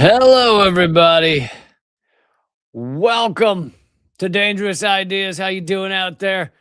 Hello, everybody. Welcome to Dangerous Ideas. How you doing out there?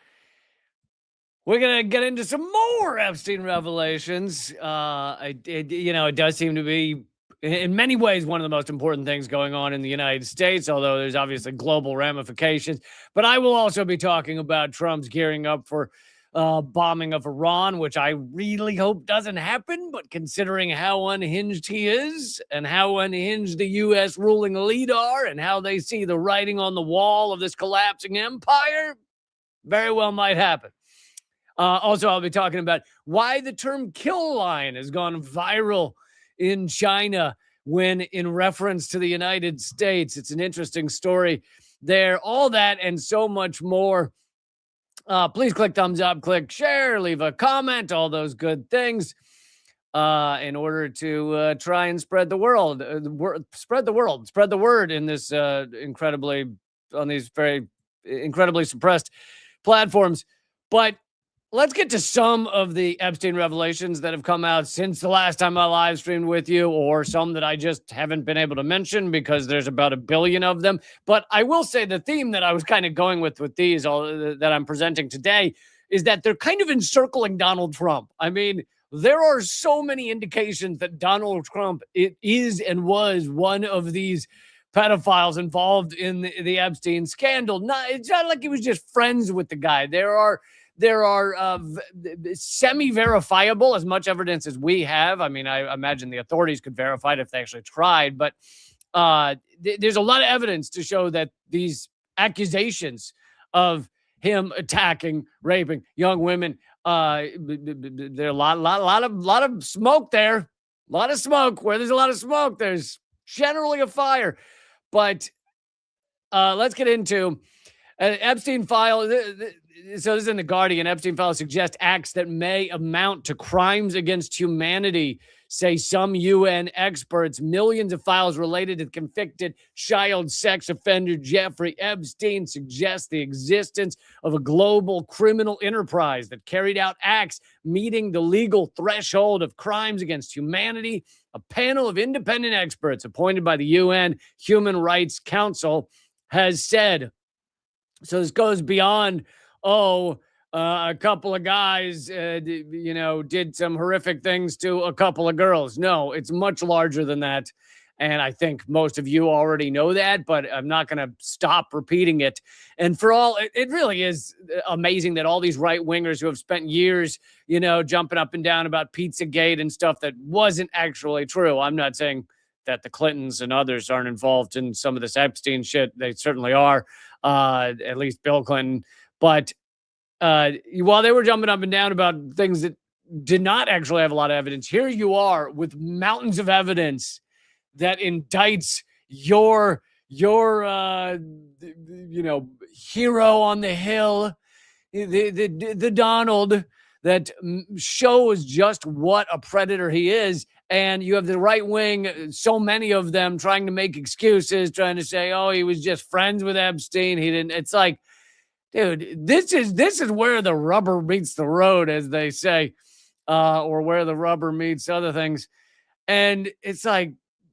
We're gonna get into some more Epstein revelations. It does seem to be, in many ways, one of the most important things going on in the United States. Although there's obviously global ramifications. But I will also be talking about Trump's gearing up for bombing of Iran, which I really hope doesn't happen. But considering how unhinged he is, and how unhinged the U.S. ruling elite are, and how they see the writing on the wall of this collapsing empire, very well might happen. Also, I'll be talking about why the term kill line has gone viral in China when in reference to the United States. It's an interesting story there. All that and so much more. Please click thumbs up, click share, leave a comment, all those good things in order to try and spread the world, spread the word in this on these very incredibly suppressed platforms. But let's get to some of the Epstein revelations that have come out since the last time I live streamed with you, or some that I just haven't been able to mention because there's about 1 billion of them. But I will say the theme that I was kind of going with these, all that I'm presenting today, is that they're kind of encircling Donald Trump. I mean, there are so many indications that Donald Trump is and was one of these pedophiles involved in the Epstein scandal. It's not like he was just friends with the guy. There are semi-verifiable, as much evidence as we have. I mean, I imagine the authorities could verify it if they actually tried, but there's a lot of evidence to show that these accusations of him attacking, raping young women, there are a lot of smoke there. A lot of smoke. Where there's a lot of smoke, there's generally a fire. But let's get into Epstein file. So this is in The Guardian. Epstein file suggests acts that may amount to crimes against humanity, say some UN experts. Millions of files related to convicted child sex offender Jeffrey Epstein suggest the existence of a global criminal enterprise that carried out acts meeting the legal threshold of crimes against humanity. A panel of independent experts appointed by the UN Human Rights Council has said. So this goes beyond, a couple of guys, did some horrific things to a couple of girls. No, it's much larger than that. And I think most of you already know that, but I'm not going to stop repeating it. And for all, it really is amazing that all these right wingers who have spent years, jumping up and down about Pizzagate and stuff that wasn't actually true. I'm not saying that the Clintons and others aren't involved in some of this Epstein shit. They certainly are, at least Bill Clinton. But while they were jumping up and down about things that did not actually have a lot of evidence, here you are with mountains of evidence that indicts your hero on the hill, the Donald, that shows just what a predator he is. And you have the right wing, so many of them trying to make excuses, trying to say, oh, he was just friends with Epstein. He didn't. It's like, dude, this is where the rubber meets the road, as they say, or where the rubber meets other things. And it's like,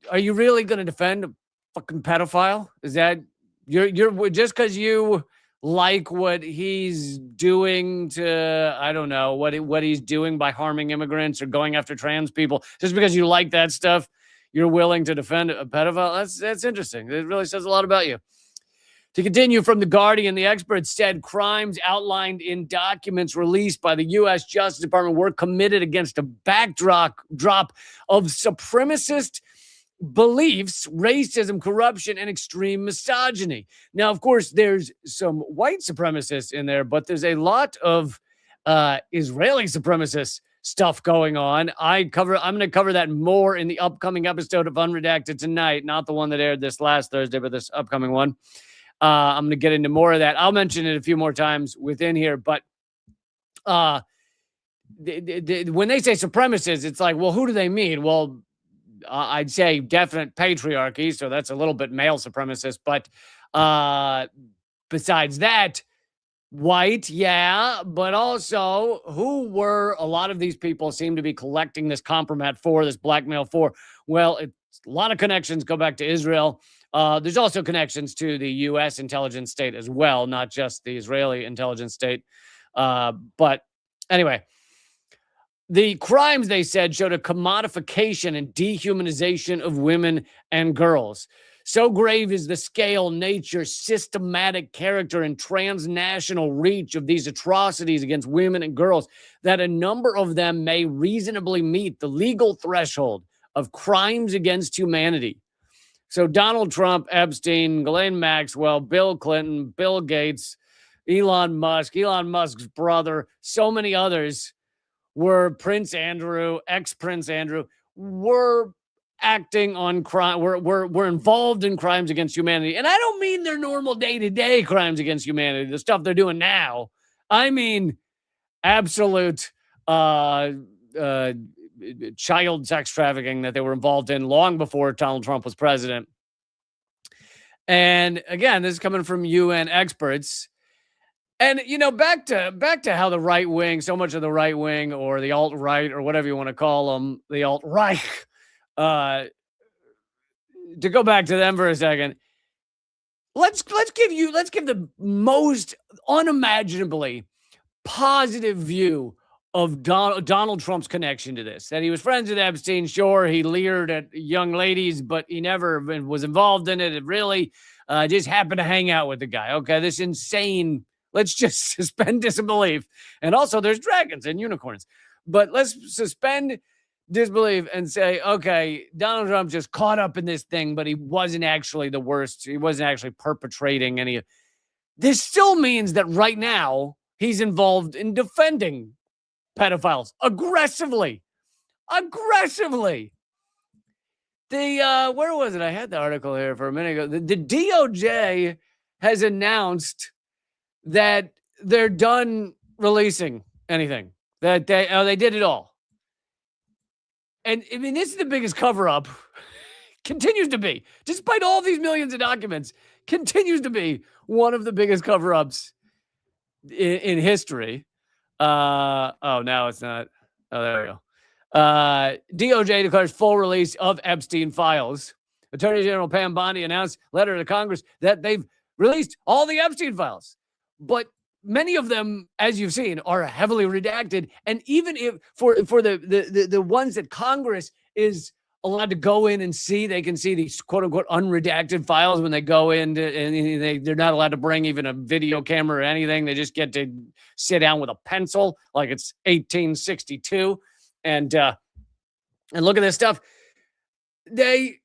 are you really going to defend a fucking pedophile? Is that you're just because you like what he's doing to, I don't know, what he's doing by harming immigrants or going after trans people, just because you like that stuff, you're willing to defend a pedophile? That's interesting. It really says a lot about you. To continue from The Guardian, the experts said crimes outlined in documents released by the U.S. Justice Department were committed against a backdrop of supremacist beliefs, racism, corruption, and extreme misogyny. Now, of course, there's some white supremacists in there, but there's a lot of Israeli supremacist stuff going on. I'm going to cover that more in the upcoming episode of Unredacted tonight, not the one that aired this last Thursday, but this upcoming one. I'm going to get into more of that. I'll mention it a few more times within here, but when they say supremacists, it's like, well, who do they mean? Well, I'd say definite patriarchy, so that's a little bit male supremacist. But besides that, White, yeah, but also who were a lot of these people seem to be collecting this compromat for, this blackmail for? Well, it's a lot of connections go back to Israel. There's also connections to the U.S. intelligence state as well, not just the Israeli intelligence state. But anyway, the crimes, they said, showed a commodification and dehumanization of women and girls. So grave is the scale, nature, systematic character, and transnational reach of these atrocities against women and girls that a number of them may reasonably meet the legal threshold of crimes against humanity. So Donald Trump, Epstein, Ghislaine Maxwell, Bill Clinton, Bill Gates, Elon Musk's brother, so many others were Prince Andrew, ex-Prince Andrew, were acting on crime, were involved in crimes against humanity. And I don't mean their normal day-to-day crimes against humanity, the stuff they're doing now. I mean absolute child sex trafficking that they were involved in long before Donald Trump was president. And again, this is coming from UN experts. And, you know, back to how the right wing, so much of the right wing or the alt-right or whatever you want to call them, the alt-right, to go back to them for a second, let's give the most unimaginably positive view of Donald Trump's connection to this. That he was friends with Epstein, sure, he leered at young ladies, but he never was involved in it. It really just happened to hang out with the guy. Okay, this insane. Let's just suspend disbelief. And also, there's dragons and unicorns. But let's suspend disbelief and say, okay, Donald Trump just caught up in this thing, but he wasn't actually the worst. He wasn't actually perpetrating any of this. Still means that right now he's involved in defending pedophiles aggressively. The where was it? I had the article here for a minute ago. The DOJ has announced that they're done releasing anything. That they did it all. And I mean, this is the biggest cover-up. Continues to be, despite all these millions of documents, continues to be one of the biggest cover-ups in history. Oh, now it's not. Oh, there we go. DOJ declares full release of Epstein files. Attorney General Pam Bondi announced letter to Congress that they've released all the Epstein files. But many of them, as you've seen, are heavily redacted. And even if for the ones that Congress is allowed to go in and see, they can see these quote unquote unredacted files when they go in and they're not allowed to bring even a video camera or anything. They just get to sit down with a pencil like it's 1862 and look at this stuff. They've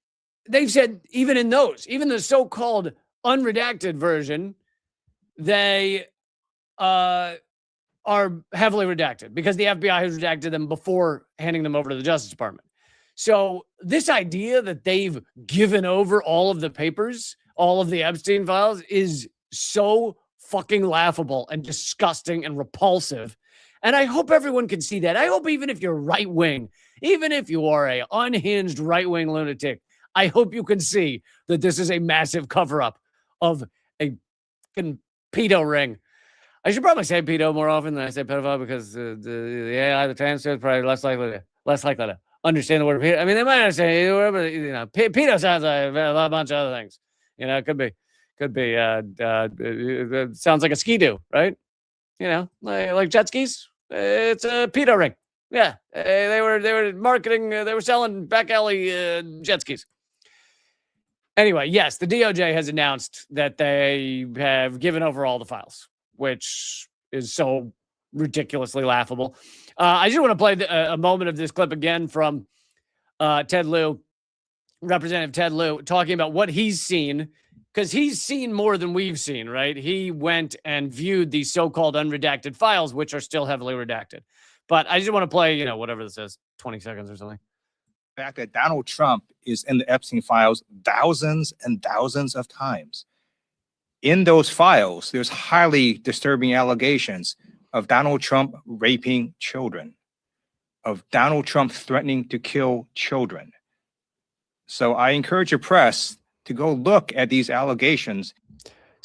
said even in those, even the so-called unredacted version, they are heavily redacted because the FBI has redacted them before handing them over to the Justice Department. So this idea that they've given over all of the papers, all of the Epstein files, is so fucking laughable and disgusting and repulsive. And I hope everyone can see that. I hope even if you're right wing, even if you are a unhinged right wing lunatic, I hope you can see that this is a massive cover up of a fucking pedo ring. I should probably say pedo more often than I say pedophile because the AI, the transfer, is probably less likely to understand the word pedo. I mean, they might understand whatever, you know, pedo sounds like a bunch of other things. You know, it could be, it sounds like a ski-doo, right? You know, like jet skis. It's a pedo ring. Yeah, they were marketing, they were selling back alley jet skis. Anyway, yes, the DOJ has announced that they have given over all the files, which is so ridiculously laughable. I just want to play a moment of this clip again from Ted Lieu, Representative Ted Lieu, talking about what he's seen, because he's seen more than we've seen, right? He went and viewed these so-called unredacted files, which are still heavily redacted. But I just want to play, you know, whatever this is, 20 seconds or something. The fact that Donald Trump is in the Epstein files thousands and thousands of times. In those files, there's highly disturbing allegations of Donald Trump raping children, of Donald Trump threatening to kill children. So I encourage your press to go look at these allegations.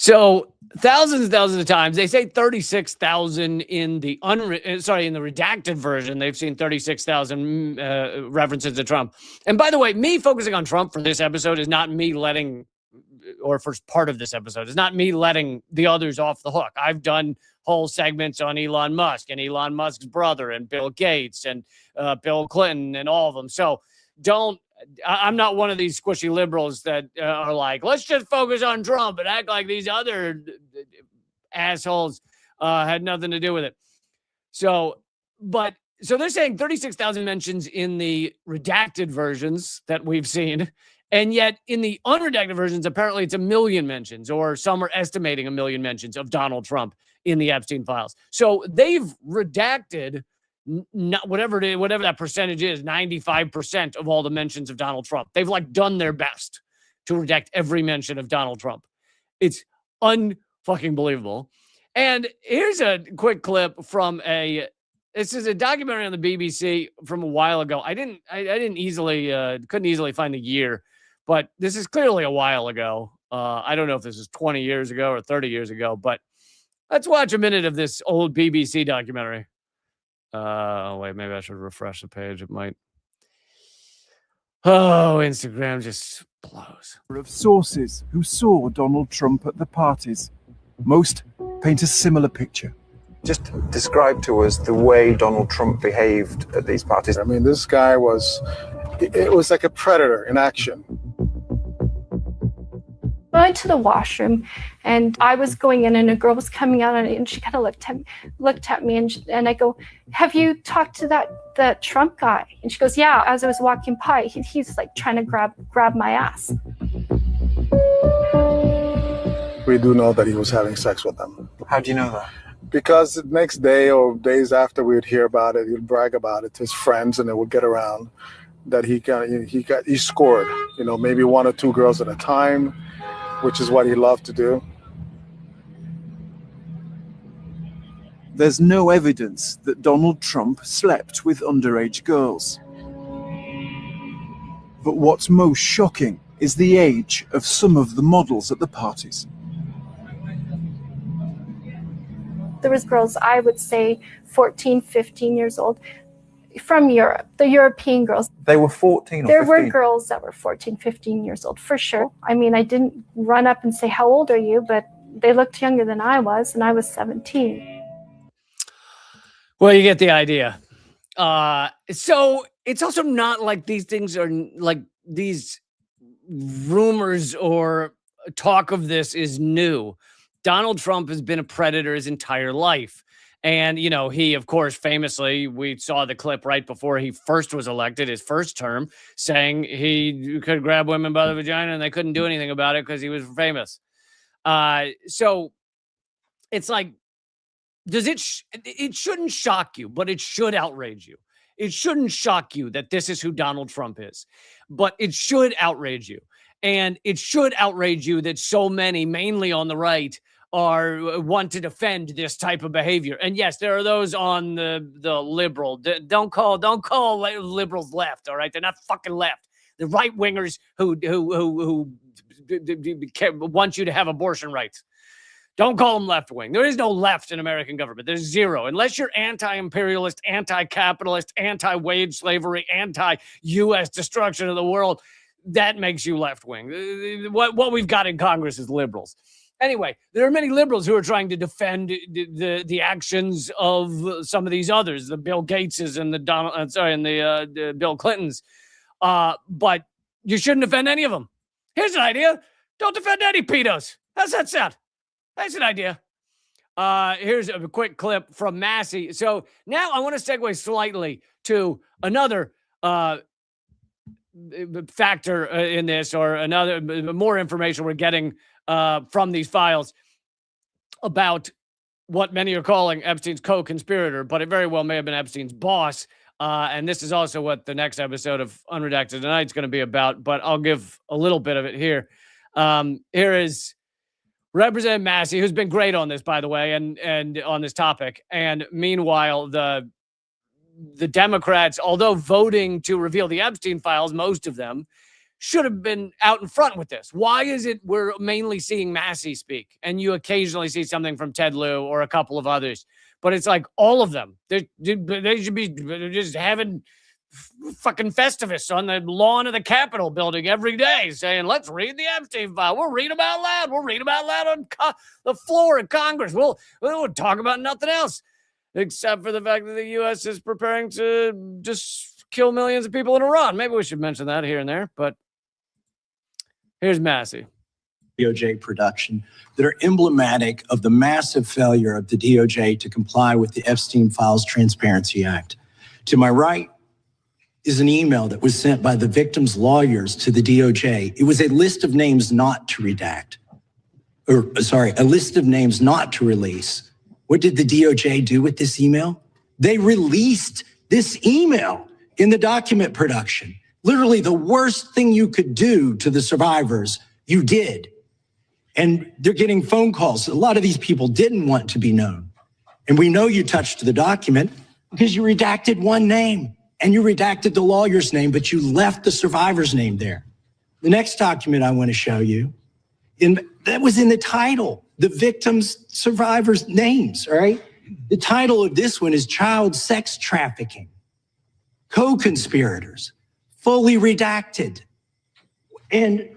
So thousands and thousands of times, they say 36,000 in the in the redacted version. They've seen 36,000 references to Trump. And by the way, me focusing on Trump for this episode is not me letting, or for part of this episode, is not me letting the others off the hook. I've done whole segments on Elon Musk and Elon Musk's brother and Bill Gates and Bill Clinton and all of them. So I'm not one of these squishy liberals that are like, let's just focus on Trump and act like these other assholes had nothing to do with it. So they're saying 36,000 mentions in the redacted versions that we've seen. And yet in the unredacted versions, apparently it's 1 million mentions, or some are estimating 1 million mentions of Donald Trump in the Epstein files. So they've redacted whatever that percentage is, 95% of all the mentions of Donald Trump. They've like done their best to redact every mention of Donald Trump. It's unfucking believable. And here's a quick clip from this is a documentary on the BBC from a while ago. I couldn't easily find the year, but this is clearly a while ago. I don't know if this is 20 years ago or 30 years ago, but let's watch a minute of this old BBC documentary. Wait, maybe I should refresh the page. It might. Oh, Instagram just blows. Of sources who saw Donald Trump at the parties. Most paint a similar picture. Just describe to us the way Donald Trump behaved at these parties. I mean, this guy it was like a predator in action. I went to the washroom and I was going in and a girl was coming out and she kind of looked at me and I go, have you talked to that Trump guy? And she goes, yeah, as I was walking by, he's like trying to grab my ass. We do know that he was having sex with them. How do you know that? Because the next day or days after we would hear about it, he'd brag about it to his friends and it would get around that he scored, maybe 1 or 2 girls at a time, which is what he loved to do. There's no evidence that Donald Trump slept with underage girls. But what's most shocking is the age of some of the models at the parties. There was girls, I would say 14, 15 years old from Europe, the European girls. They were 14 or 15? There were girls that were 14, 15 years old, for sure. I mean, I didn't run up and say, how old are you? But they looked younger than I was, and I was 17. Well, you get the idea. So it's also not like these things are like these rumors or talk of this is new. Donald Trump has been a predator his entire life. And, he, of course, famously, we saw the clip right before he first was elected, his first term, saying he could grab women by the vagina and they couldn't do anything about it because he was famous. So it's like, it shouldn't shock you, but it should outrage you. It shouldn't shock you that this is who Donald Trump is, but it should outrage you. And it should outrage you that so many, mainly on the right, want to defend this type of behavior. And yes, there are those on the liberal. Don't call liberals left. All right, they're not fucking left. The right wingers who want you to have abortion rights. Don't call them left wing. There is no left in American government. There's zero. Unless you're anti-imperialist, anti-capitalist, anti-wage slavery, anti-U.S. destruction of the world, that makes you left wing. What we've got in Congress is liberals. Anyway, there are many liberals who are trying to defend the actions of some of these others, the Bill Gateses and the Bill Clintons. But you shouldn't defend any of them. Here's an idea: don't defend any pedos. How's that sound? That's an idea. Here's a quick clip from Massey. So now I want to segue slightly to another factor in this, or another more information we're getting from these files about what many are calling Epstein's co-conspirator, but it very well may have been Epstein's boss. And this is also what the next episode of Unredacted Tonight is going to be about, but I'll give a little bit of it here. Here is Representative Massey, who's been great on this, by the way, and on this topic. And meanwhile, the Democrats, although voting to reveal the Epstein files, most of them, should have been out in front with this. Why is it we're mainly seeing Massey speak and you occasionally see something from Ted Lieu or a couple of others, but it's like all of them. They should be just having fucking Festivus on the lawn of the Capitol building every day saying, let's read the Epstein file. We'll read them out loud. We'll read them out loud on the floor of Congress. We'll talk about nothing else except for the fact that the U.S. is preparing to just kill millions of people in Iran. Maybe we should mention that here and there, but here's Massey. DOJ production that are emblematic of the massive failure of the DOJ to comply with the Epstein Files Transparency Act. To my right is an email that was sent by the victims' lawyers to the DOJ. It was a list of names not to redact, a list of names not to release. What did the DOJ do with this email? They released this email in the document production. Literally the worst thing you could do to the survivors, you did. And they're getting phone calls. A lot of these people didn't want to be known. And we know you touched the document because you redacted one name and you redacted the lawyer's name, but you left the survivor's name there. The next document I want to show you, that was in the title, the victims' survivors' names, all right? The title of this one is Child Sex Trafficking, Co-Conspirators, fully redacted. And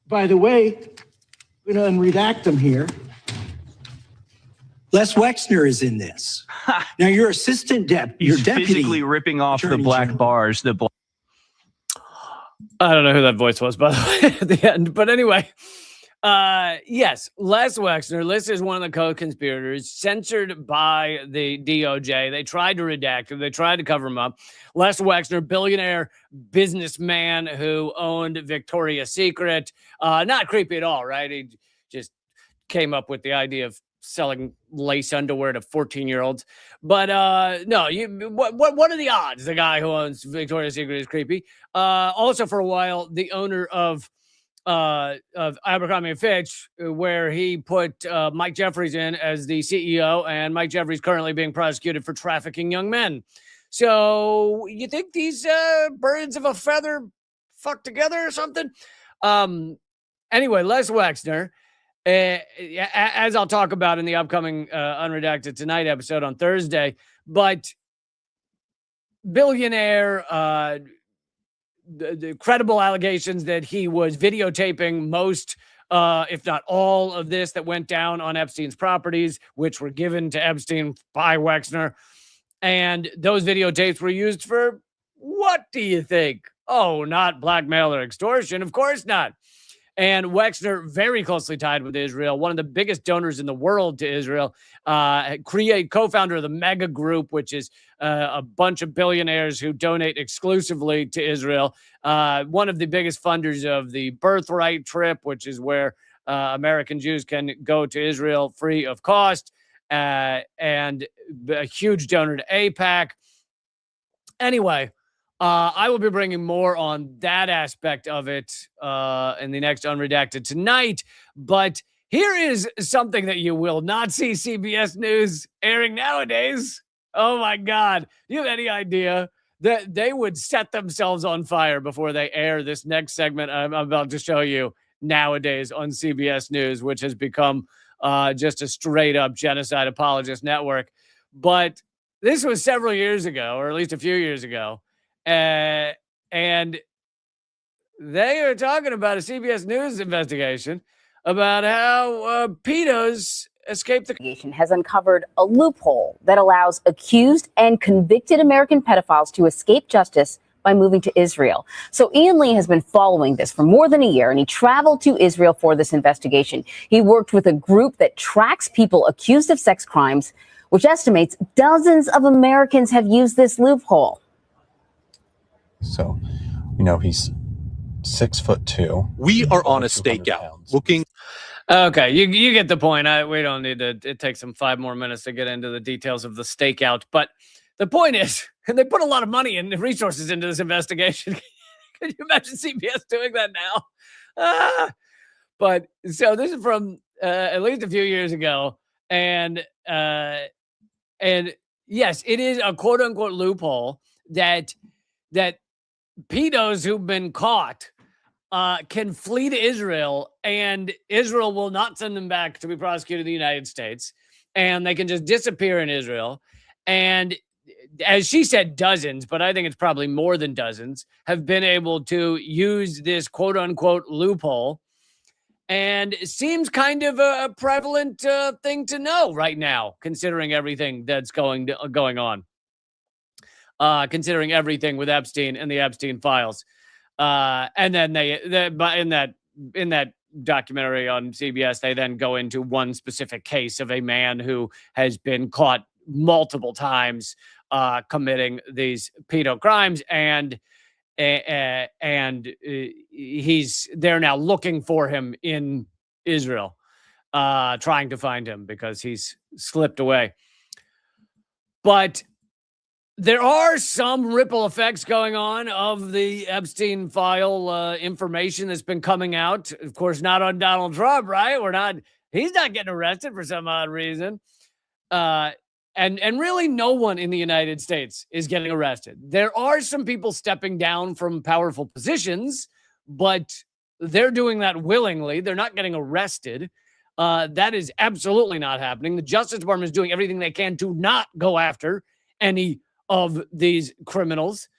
by the way, I'm going to unredact them here. Les Wexner is in this. Now, your assistant your deputy. Physically ripping off the black General. bars. I don't know who that voice was, by the way, at the end. But anyway, yes, Les Wexner. Les is one of the co-conspirators censored by the DOJ. They tried to redact him. They tried to cover him up. Les Wexner, billionaire businessman who owned Victoria's Secret. Not creepy at all, right? He just came up with the idea of selling lace underwear to 14-year-olds. But no, what are the odds? The guy who owns Victoria's Secret is creepy. Also, for a while, the owner of Abercrombie and Fitch, where he put Mike Jeffries in as the CEO, and Mike Jeffries currently being prosecuted for trafficking young men. So you think these birds of a feather fuck together or something? Anyway, Les Wexner, as I'll talk about in the upcoming Unredacted Tonight episode on Thursday, but billionaire, the credible allegations that he was videotaping most, if not all of this that went down on Epstein's properties, which were given to Epstein by Wexner. And those videotapes were used for what do you think? Oh, not blackmail or extortion. Of course not. And Wexner, very closely tied with Israel, one of the biggest donors in the world to Israel, co-founder of the Mega Group, which is a bunch of billionaires who donate exclusively to Israel. One of the biggest funders of the Birthright trip, which is where American Jews can go to Israel free of cost, and a huge donor to AIPAC. Anyway, I will be bringing more on that aspect of it in the next Unredacted Tonight. But here is something that you will not see CBS News airing nowadays. Oh, my God. Do you have any idea that they would set themselves on fire before they air this next segment I'm about to show you nowadays on CBS News, which has become just a straight-up genocide apologist network. But this was several years ago, or at least a few years ago. And they are talking about a CBS News investigation about how pedos escaped the... Has uncovered a loophole that allows accused and convicted American pedophiles to escape justice by moving to Israel. So Ian Lee has been following this for more than a year, and he traveled to Israel for this investigation. He worked with a group that tracks people accused of sex crimes, which estimates dozens of Americans have used this loophole. So, he's 6'2". We are on a stakeout looking. Okay, you get the point. We don't need to. It takes them 5 more minutes to get into the details of the stakeout. But the point is, they put a lot of money and resources into this investigation. Can you imagine CBS doing that now? But so this is from at least a few years ago, and yes, it is a quote unquote loophole that pedos who've been caught can flee to Israel, and Israel will not send them back to be prosecuted in the United States, and they can just disappear in Israel. And as she said, dozens, but I think it's probably more than dozens, have been able to use this quote unquote loophole. And it seems kind of a prevalent thing to know right now, considering everything that's going on, considering everything with Epstein and the Epstein files. And then but in that documentary on CBS, they then go into one specific case of a man who has been caught multiple times committing these pedo crimes, and they're now looking for him in Israel, trying to find him because he's slipped away. But there are some ripple effects going on of the Epstein file information that's been coming out. Of course, not on Donald Trump, right? He's not getting arrested for some odd reason. And really no one in the United States is getting arrested. There are some people stepping down from powerful positions, but they're doing that willingly. They're not getting arrested. That is absolutely not happening. The Justice Department is doing everything they can to not go after any of these criminals.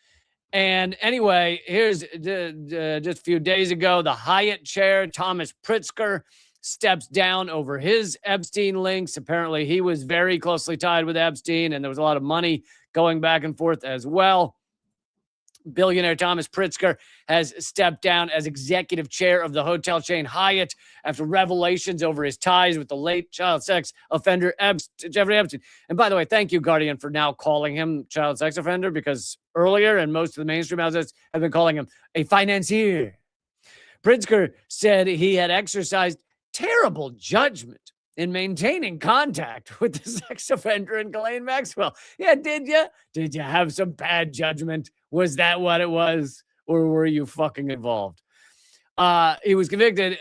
And anyway, here's just a few days ago, the Hyatt chair, Thomas Pritzker, steps down over his Epstein links. Apparently, he was very closely tied with Epstein, and there was a lot of money going back and forth as well. Billionaire Thomas Pritzker has stepped down as executive chair of the hotel chain Hyatt after revelations over his ties with the late child sex offender Jeffrey Epstein. And by the way, thank you, Guardian, for now calling him child sex offender, because earlier, and most of the mainstream outlets have been calling him a financier. Pritzker said he had exercised terrible judgment in maintaining contact with the sex offender and Ghislaine Maxwell. Yeah, did you? Did you have some bad judgment? Was that what it was? Or were you fucking involved? He was convicted.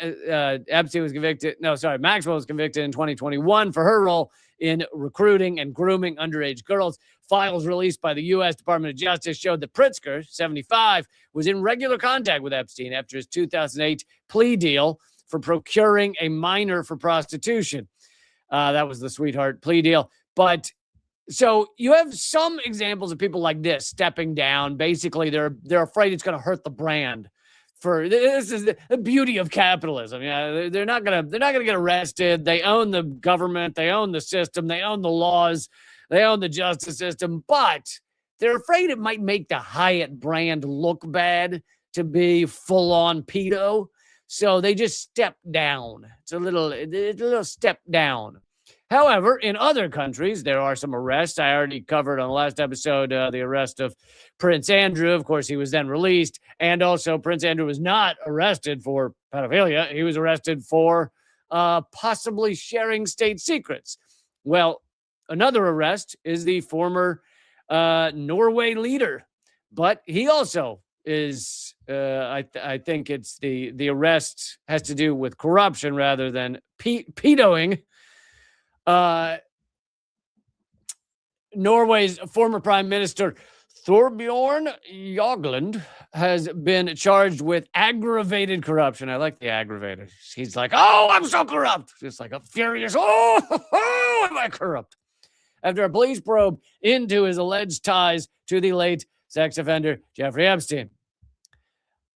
Epstein was convicted. No, sorry. Maxwell was convicted in 2021 for her role in recruiting and grooming underage girls. Files released by the U.S. Department of Justice showed that Pritzker, 75, was in regular contact with Epstein after his 2008 plea deal for procuring a minor for prostitution. That was the sweetheart plea deal. But so you have some examples of people like this stepping down. Basically, they're afraid it's going to hurt the brand. For this is the beauty of capitalism. Yeah, they're not gonna get arrested. They own the government. They own the system. They own the laws. They own the justice system. But they're afraid it might make the Hyatt brand look bad to be full on pedo. So they just step down. It's a little step down. However, in other countries, there are some arrests. I already covered on the last episode the arrest of Prince Andrew. Of course, he was then released. And also, Prince Andrew was not arrested for pedophilia. He was arrested for possibly sharing state secrets. Well, another arrest is the former Norway leader. But he also is, I think it's the arrest has to do with corruption rather than pedoing. Norway's former Prime Minister Thorbjorn Jagland has been charged with aggravated corruption. I like the aggravated. He's like, oh, I'm so corrupt. Just like a furious, oh, am I corrupt? After a police probe into his alleged ties to the late sex offender Jeffrey Epstein.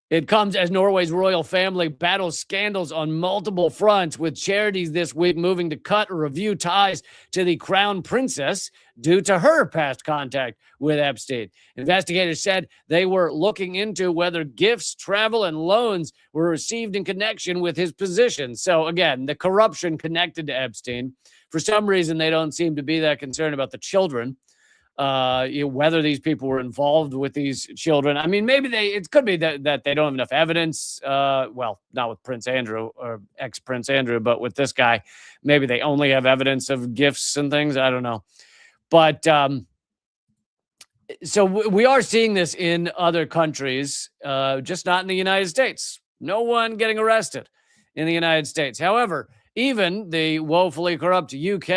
It comes as Norway's royal family battles scandals on multiple fronts, with charities this week moving to cut or review ties to the crown princess due to her past contact with Epstein. Investigators said they were looking into whether gifts, travel, and loans were received in connection with his position. So again, the corruption connected to Epstein. For some reason, they don't seem to be that concerned about the children. Whether these people were involved with these children. I mean, maybe it could be that they don't have enough evidence. Well, not with Prince Andrew or ex-Prince Andrew, but with this guy, maybe they only have evidence of gifts and things. I don't know. But so we are seeing this in other countries, just not in the United States. No one getting arrested in the United States. However, even the woefully corrupt UK,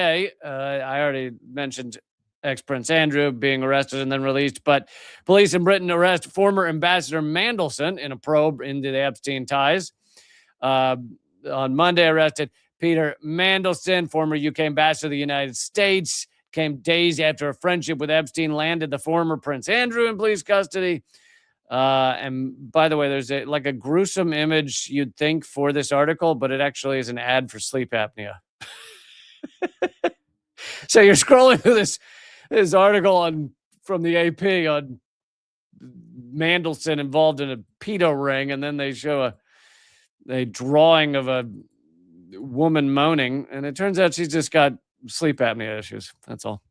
I already mentioned ex-Prince Andrew being arrested and then released. But police in Britain arrest former Ambassador Mandelson in a probe into the Epstein ties. On Monday, arrested Peter Mandelson, former UK ambassador to the United States, came days after a friendship with Epstein landed the former Prince Andrew in police custody. And by the way, there's a gruesome image you'd think for this article, but it actually is an ad for sleep apnea. So you're scrolling through this article from the AP on Mandelson involved in a pedo ring, and then they show a drawing of a woman moaning, and it turns out she's just got sleep apnea issues. That's all.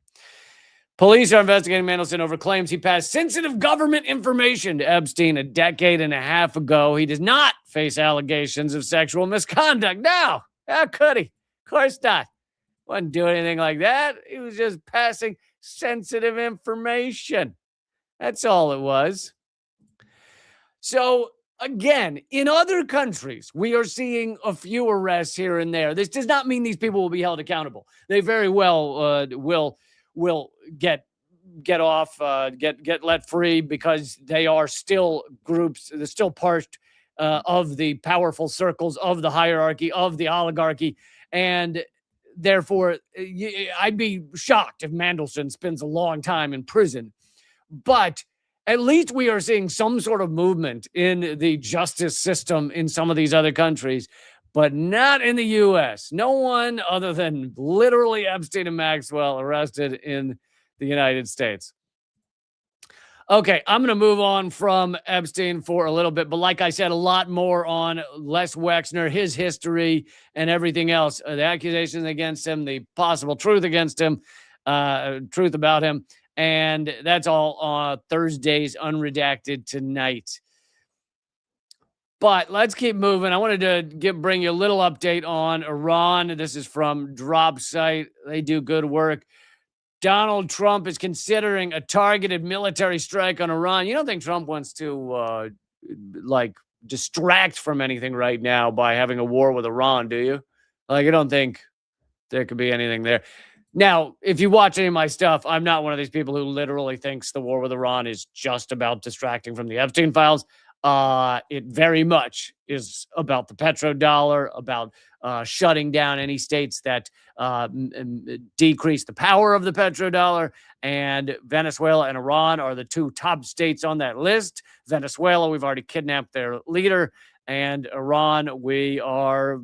Police are investigating Mandelson over claims he passed sensitive government information to Epstein a decade and a half ago. He does not face allegations of sexual misconduct. No, how could he? Of course not. Wasn't doing anything like that. He was just passing sensitive information. That's all it was. So, again, in other countries, we are seeing a few arrests here and there. This does not mean these people will be held accountable. They very well will get off, get let free because they are still groups. They're still part of the powerful circles of the hierarchy of the oligarchy, and therefore, I'd be shocked if Mandelson spends a long time in prison. But at least we are seeing some sort of movement in the justice system in some of these other countries, but not in the U.S. No one other than literally Epstein and Maxwell arrested in the United States. Okay, I'm going to move on from Epstein for a little bit, but like I said, a lot more on Les Wexner, his history, and everything else. The accusations against him, the possible truth against him, truth about him, and that's all on Thursday's Unredacted tonight. But let's keep moving. I wanted to bring you a little update on Iran. This is from Drop Site. They do good work. Donald Trump is considering a targeted military strike on Iran. You don't think Trump wants to distract from anything right now by having a war with Iran, do you? You don't think there could be anything there. Now, if you watch any of my stuff, I'm not one of these people who literally thinks the war with Iran is just about distracting from the Epstein files. It very much is about the petrodollar, about shutting down any states that decrease the power of the petrodollar. And Venezuela and Iran are the two top states on that list. Venezuela, we've already kidnapped their leader. And Iran, we are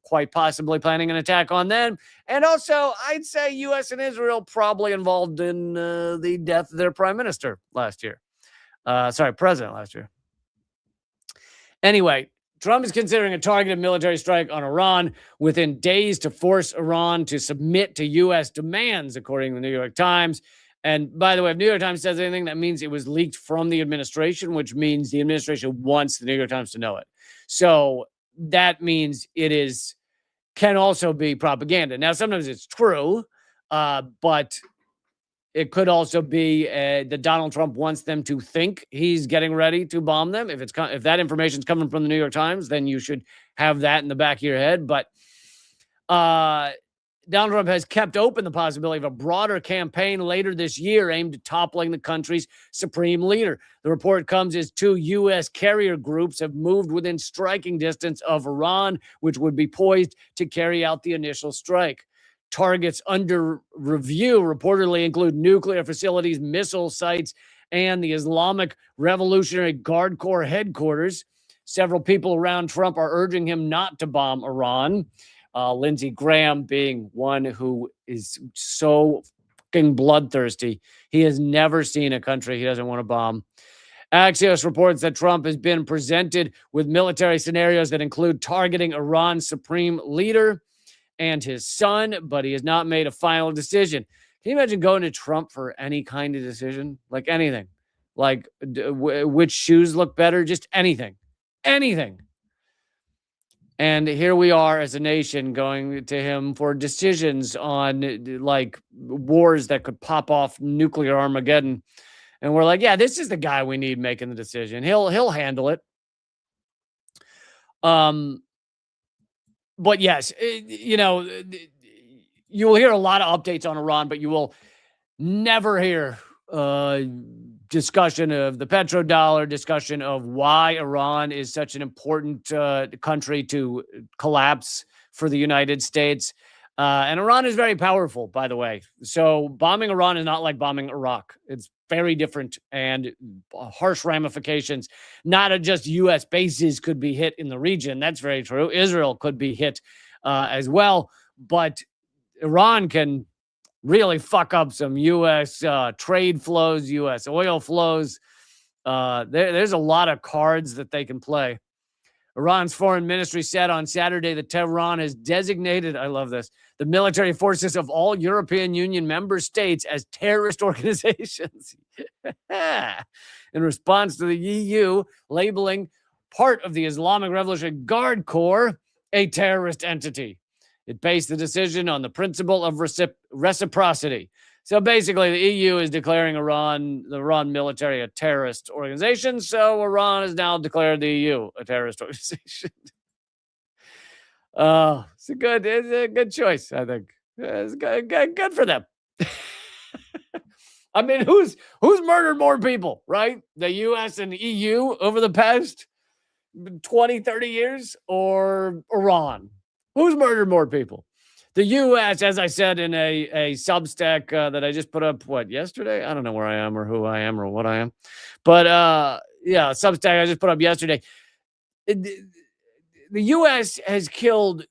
quite possibly planning an attack on them. And also, I'd say U.S. and Israel probably involved in the death of their prime minister last year. President last year. Anyway, Trump is considering a targeted military strike on Iran within days to force Iran to submit to U.S. demands, according to the New York Times. And by the way, if New York Times says anything, that means it was leaked from the administration, which means the administration wants the New York Times to know it. So that means can also be propaganda. Now, sometimes it's true, but it could also be that Donald Trump wants them to think he's getting ready to bomb them. If that information is coming from the New York Times, then you should have that in the back of your head. But Donald Trump has kept open the possibility of a broader campaign later this year aimed at toppling the country's supreme leader. The report comes as 2 U.S. carrier groups have moved within striking distance of Iran, which would be poised to carry out the initial strike. Targets under review reportedly include nuclear facilities, missile sites, and the Islamic Revolutionary Guard Corps headquarters. Several people around Trump are urging him not to bomb Iran. Lindsey Graham being one who is so fucking bloodthirsty. He has never seen a country he doesn't want to bomb. Axios reports that Trump has been presented with military scenarios that include targeting Iran's supreme leader and his son, but he has not made a final decision. Can you imagine going to Trump for any kind of decision? Like anything. Like which shoes look better? Just anything. Anything. And here we are as a nation going to him for decisions on like wars that could pop off nuclear Armageddon. And we're like, yeah, this is the guy we need making the decision. He'll handle it. But yes, you will hear a lot of updates on Iran, but you will never hear discussion of the petrodollar, discussion of why Iran is such an important country to collapse for the United States. And Iran is very powerful, by the way. So bombing Iran is not like bombing Iraq. It's very different and harsh ramifications. Not just U.S. bases could be hit in the region. That's very true. Israel could be hit as well. But Iran can really fuck up some U.S. Trade flows, U.S. oil flows. There's a lot of cards that they can play. Iran's foreign ministry said on Saturday that Tehran has designated, I love this, the military forces of all European Union member states as terrorist organizations in response to the EU labeling part of the Islamic Revolutionary Guard Corps a terrorist entity. It based the decision on the principle of reciprocity. So basically, the EU is declaring the Iran military a terrorist organization. So Iran has now declared the EU a terrorist organization. It's a good choice, I think. It's good for them. I mean, who's murdered more people, right? The US and the EU over the past 20, 30 years, or Iran? Who's murdered more people? The U.S., as I said in a Substack that I just put up, yesterday? I don't know where I am or who I am or what I am. But, Substack I just put up yesterday. The U.S. has killed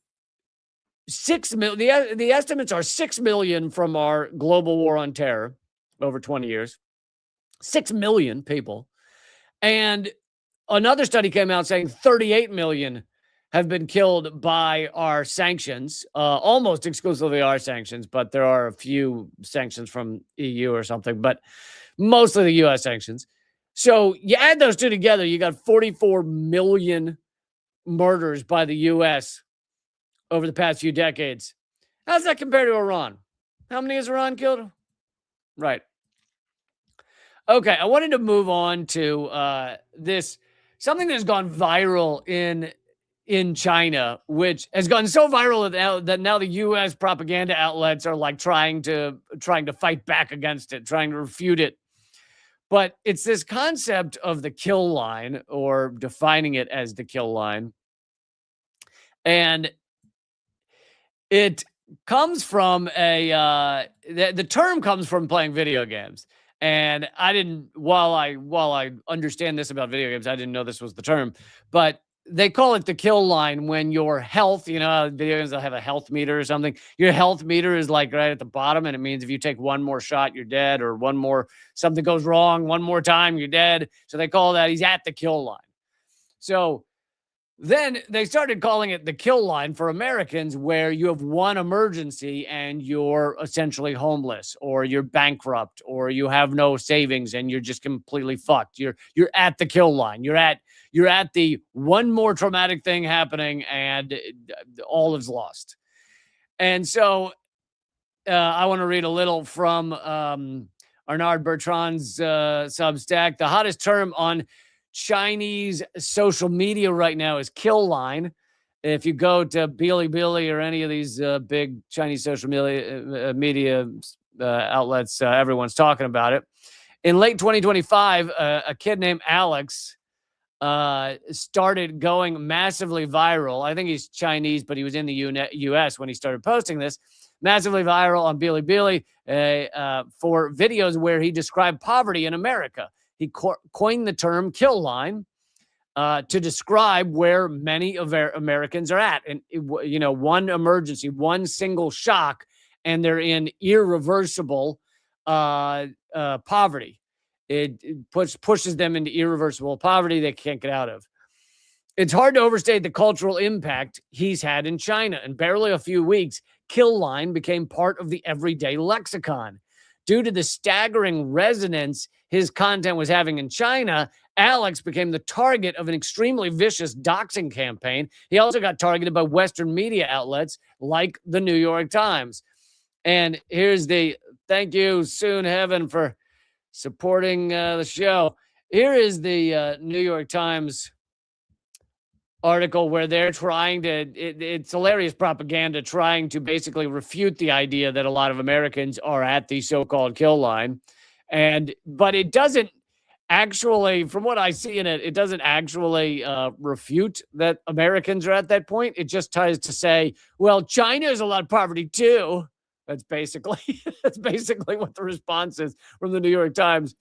6 million. The estimates are 6 million from our global war on terror over 20 years. 6 million people. And another study came out saying 38 million have been killed by our sanctions, almost exclusively our sanctions, but there are a few sanctions from EU or something, but mostly the U.S. sanctions. So you add those two together, you got 44 million murders by the U.S. over the past few decades. How's that compared to Iran? How many has Iran killed? Right. Okay, I wanted to move on to something that's gone viral in China, which has gone so viral that now the U.S. propaganda outlets are like trying to fight back against it, trying to refute it. But it's this concept of the kill line, or defining it as the kill line. And it comes from the term comes from playing video games. And while I understand this about video games, I didn't know this was the term, but they call it the kill line when your health, video games, they'll have a health meter or something. Your health meter is like right at the bottom. And it means if you take one more shot, you're dead, or something goes wrong one more time, you're dead. So they call that he's at the kill line. So then they started calling it the kill line for Americans, where you have one emergency and you're essentially homeless, or you're bankrupt, or you have no savings and you're just completely fucked. You're at the kill line. You're at the one more traumatic thing happening and all is lost. And so I want to read a little from Arnaud Bertrand's Substack. The hottest term on Chinese social media right now is kill line. If you go to Bilibili or any of these big Chinese social media outlets, everyone's talking about it. In late 2025, a kid named Alex started going massively viral. I think he's Chinese, but he was in the U.S. when he started posting this. Massively viral on Bilibili for videos where he described poverty in America. He coined the term kill line to describe where many of Americans are at. And, one emergency, one single shock, and they're in irreversible poverty. It pushes them into irreversible poverty they can't get out of. It's hard to overstate the cultural impact he's had in China. In barely a few weeks, kill line became part of the everyday lexicon. Due to the staggering resonance his content was having in China, Alex became the target of an extremely vicious doxing campaign. He also got targeted by Western media outlets like the New York Times. And here's thank you, Soon Heaven, for supporting the show. Here is the New York Times article where they're trying to, it's hilarious propaganda, trying to basically refute the idea that a lot of Americans are at the so-called kill line. But it doesn't actually, from what I see in it, it doesn't actually refute that Americans are at that point. It just tries to say, well, China has a lot of poverty too. That's basically what the response is from the New York Times.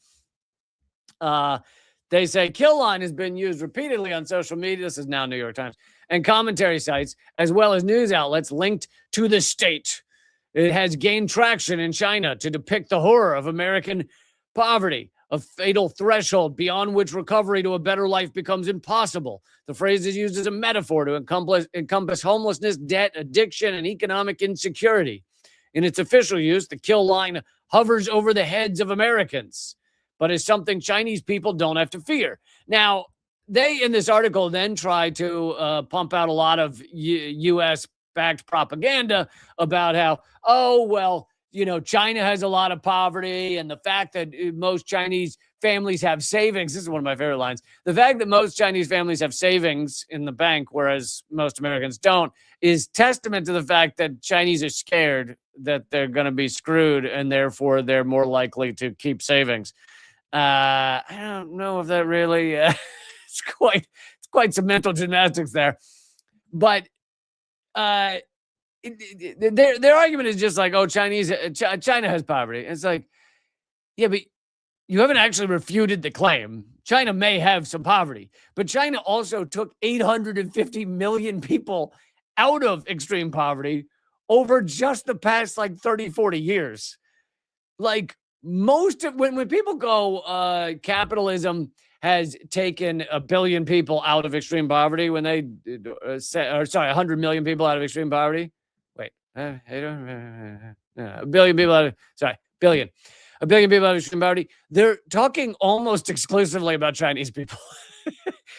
They say kill line has been used repeatedly on social media. This is now New York Times and commentary sites, as well as news outlets linked to the state. It has gained traction in China to depict the horror of American poverty, a fatal threshold beyond which recovery to a better life becomes impossible. The phrase is used as a metaphor to encompass homelessness, debt, addiction, and economic insecurity. In its official use, the kill line hovers over the heads of Americans, but is something Chinese people don't have to fear. Now, they, in this article, then try to pump out a lot of U.S.-backed propaganda about how, oh, well, you know, China has a lot of poverty, and the fact that most Chinese families have savings. This is one of my favorite lines. The fact that most Chinese families have savings in the bank, whereas most Americans don't, is testament to the fact that Chinese are scared that they're going to be screwed, and therefore they're more likely to keep savings. I don't know if that really it's quite some mental gymnastics there, but their argument is just like, oh, China has poverty. It's like, yeah, but you haven't actually refuted the claim. China may have some poverty, but China also took 850 million people out of extreme poverty over just the past like 30, 40 years. Like, most of when people go, capitalism has taken 1 billion people out of extreme poverty. When they 100 million people out of extreme poverty. Wait, 1 billion people out of billion. 1 billion people out of extreme poverty. They're talking almost exclusively about Chinese people.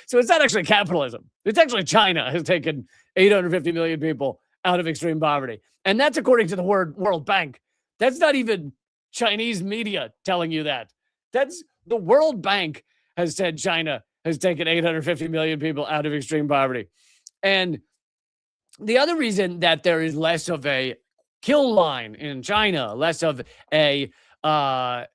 So it's not actually capitalism. It's actually China has taken 850 million people out of extreme poverty, and that's according to the World Bank. That's not even Chinese media telling you that. That's the World Bank has said China has taken 850 million people out of extreme poverty. And the other reason that there is less of a kill line in China, less of a kind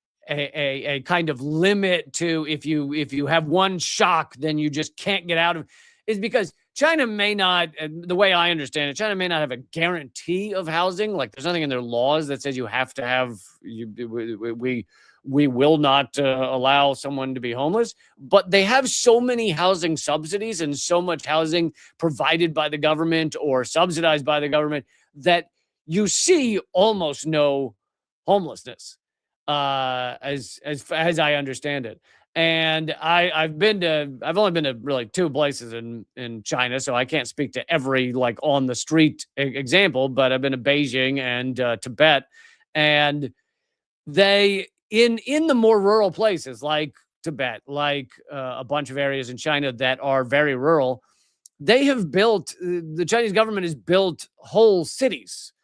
of limit to if you have one shock, then you just can't get out of, is because China may not, the way I understand it, China may not have a guarantee of housing. Like, there's nothing in their laws that says you have to have, we will not allow someone to be homeless, but they have so many housing subsidies and so much housing provided by the government or subsidized by the government that you see almost no homelessness, as I understand it. And I've only been to really 2 places in China, so I can't speak to every like on the street example, but I've been to Beijing and Tibet, and they in the more rural places like Tibet, like a bunch of areas in China that are very rural, they have built, the Chinese government has built whole cities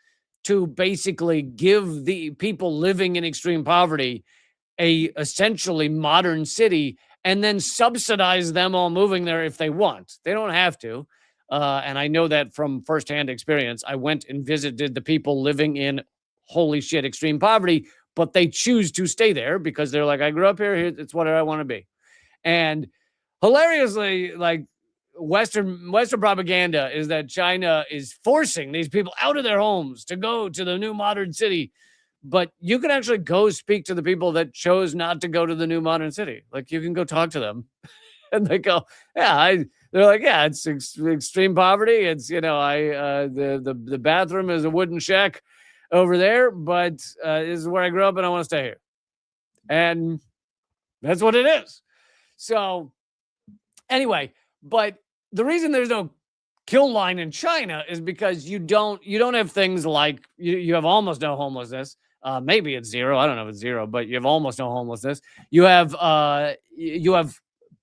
to basically give the people living in extreme poverty a essentially modern city, and then subsidize them all moving there if they want. They don't have to. And I know that from firsthand experience. I went and visited the people living in holy shit extreme poverty, but they choose to stay there because they're like, I grew up here, it's what I want to be. And hilariously, like, Western propaganda is that China is forcing these people out of their homes to go to the new modern city. But you can actually go speak to the people that chose not to go to the new modern city. Like, you can go talk to them and they go, yeah, they're like, yeah, it's extreme poverty. It's, you know, the bathroom is a wooden shack over there, but this is where I grew up and I want to stay here. And that's what it is. So anyway, but the reason there's no kill line in China is because you don't have things like you have almost no homelessness. Maybe it's zero. I don't know if it's zero, but you have almost no homelessness. You have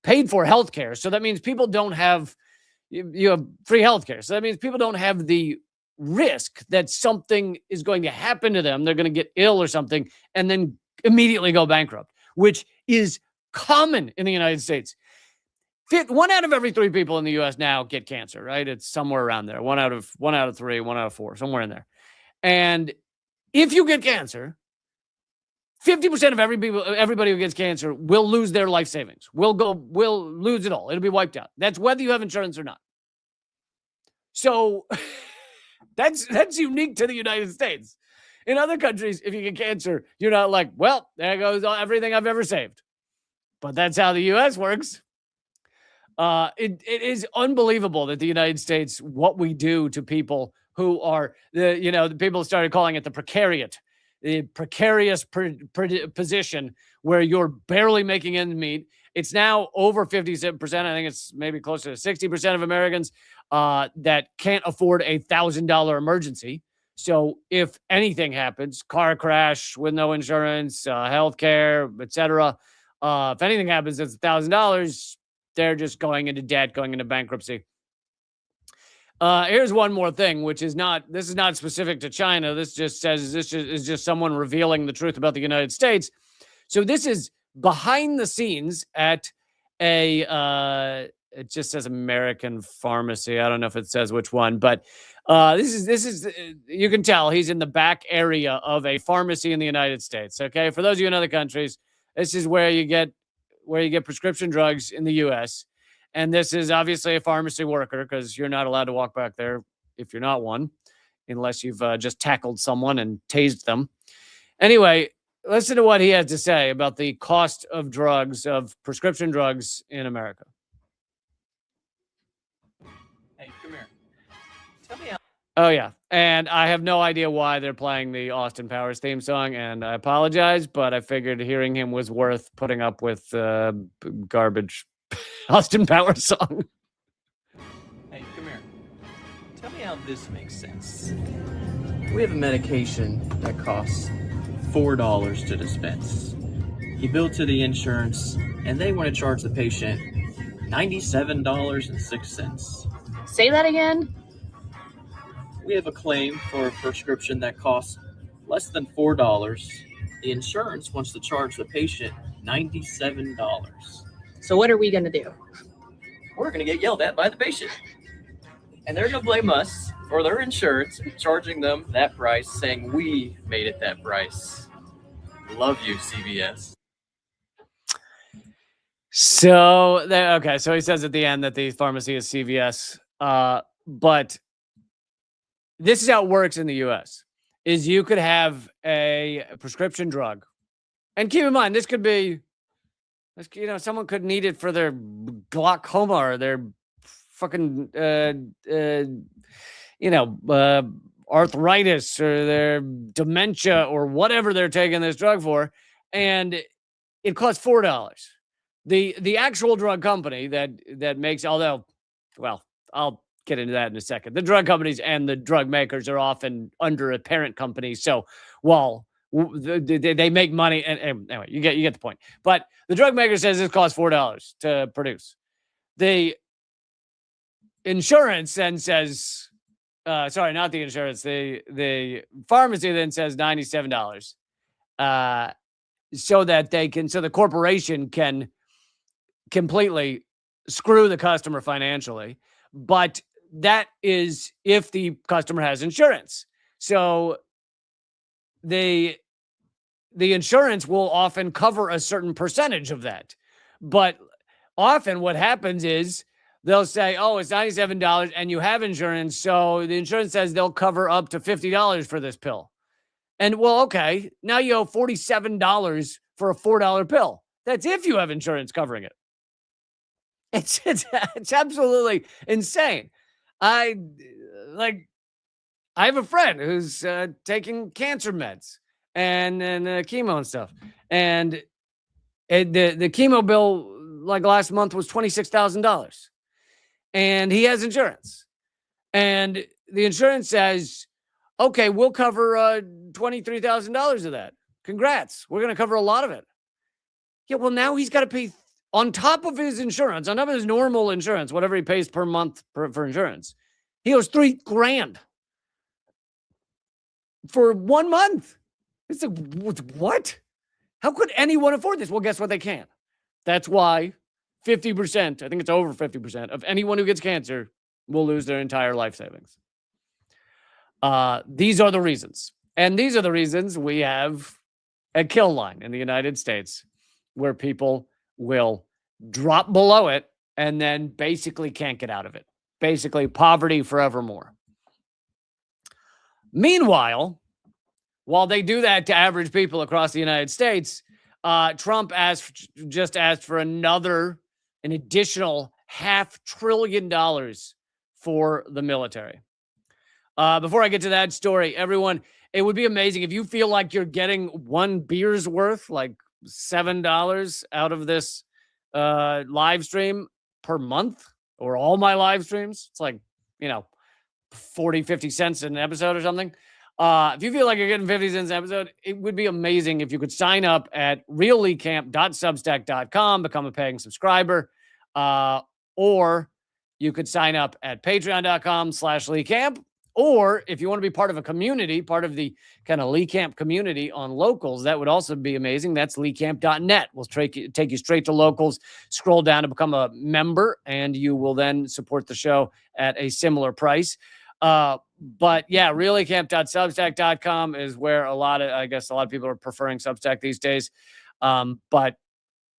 paid for healthcare. So that means people don't have, you have free healthcare. So that means people don't have the risk that something is going to happen to them. They're going to get ill or something and then immediately go bankrupt, which is common in the United States. 1 out of every 3 people in the U.S. now get cancer, right? It's somewhere around there. 1 out of 3, 1 out of 4, somewhere in there. And if you get cancer, 50% of everybody who gets cancer will lose their life savings. Will lose it all. It'll be wiped out. That's whether you have insurance or not. So that's unique to the United States. In other countries, if you get cancer, you're not like, well, there goes everything I've ever saved. But that's how the U.S. works. It is unbelievable that the United States, what we do to people who are the people started calling it the precarious position where you're barely making ends meet. It's now over 57%. I think it's maybe closer to 60% of Americans that can't afford $1,000 emergency. So if anything happens, car crash with no insurance, healthcare, etc., if anything happens, it's $1,000. They're just going into debt, going into bankruptcy. Here's one more thing, which is this is not specific to China. This just says this is just someone revealing the truth about the United States. So this is behind the scenes at it just says American Pharmacy. I don't know if it says which one, but this is you can tell he's in the back area of a pharmacy in the United States. Okay, for those of you in other countries, this is where you get prescription drugs in the U.S. And this is obviously a pharmacy worker because you're not allowed to walk back there if you're not one, unless you've just tackled someone and tased them. Anyway, listen to what he has to say about the cost of drugs, of prescription drugs in America. Hey, come here. Tell me how. Oh, yeah. And I have no idea why they're playing the Austin Powers theme song, and I apologize, but I figured hearing him was worth putting up with garbage Austin Powers song. Hey, come here. Tell me how this makes sense. We have a medication that costs $4 to dispense. You bill to the insurance, and they want to charge the patient $97.06. Say that again? We have a claim for a prescription that costs less than $4. The insurance wants to charge the patient $97. So what are we going to do? We're going to get yelled at by the patient. And they're going to blame us for their insurance, charging them that price, saying we made it that price. Love you, CVS. So so he says at the end that the pharmacy is CVS. But this is how it works in the US, is you could have a prescription drug. And keep in mind, this could be, someone could need it for their glaucoma or their fucking, arthritis or their dementia or whatever they're taking this drug for. And it costs $4. The actual drug company that makes, I'll get into that in a second. The drug companies and the drug makers are often under a parent company. So while they make money, and anyway, you get the point. But the drug maker says this costs $4 to produce. The insurance then says, sorry, not the insurance. The pharmacy then says $97, so that the corporation can completely screw the customer financially. But that is if the customer has insurance. So the insurance will often cover a certain percentage of that. But often what happens is they'll say, oh, it's $97 and you have insurance. So the insurance says they'll cover up to $50 for this pill. And well, okay, now you owe $47 for a $4 pill. That's if you have insurance covering it. It's absolutely insane. I have a friend who's taking cancer meds and chemo and stuff. And the chemo bill like last month was $26,000. And he has insurance. And the insurance says, okay, we'll cover $23,000 of that. Congrats. We're going to cover a lot of it. Yeah, well, now he's got to pay on top of his insurance, on top of his normal insurance, whatever he pays per month for insurance. He owes $3,000 for 1 month. It's like, what? How could anyone afford this? Well, guess what? They can't. That's why 50%, I think it's over 50% of anyone who gets cancer will lose their entire life savings. These are the reasons. And these are the reasons we have a kill line in the United States where people will drop below it and then basically can't get out of it. Basically, poverty forevermore. Meanwhile, while they do that to average people across the United States, Trump just asked for an additional $500 billion for the military. Before I get to that story, everyone, it would be amazing if you feel like you're getting one beer's worth, like $7 out of this live stream per month, or all my live streams. It's like, 40, 50 cents an episode or something. If you feel like you're getting 50 cents an episode, it would be amazing if you could sign up at realleecamp.substack.com, become a paying subscriber, or you could sign up at patreon.com/leecamp. Or if you want to be part of a community, part of the kind of Lee Camp community on Locals, that would also be amazing. That's leecamp.net. We'll take you straight to Locals, scroll down to become a member, and you will then support the show at a similar price. But yeah, reallycamp.substack.com is where a lot of people are preferring Substack these days. But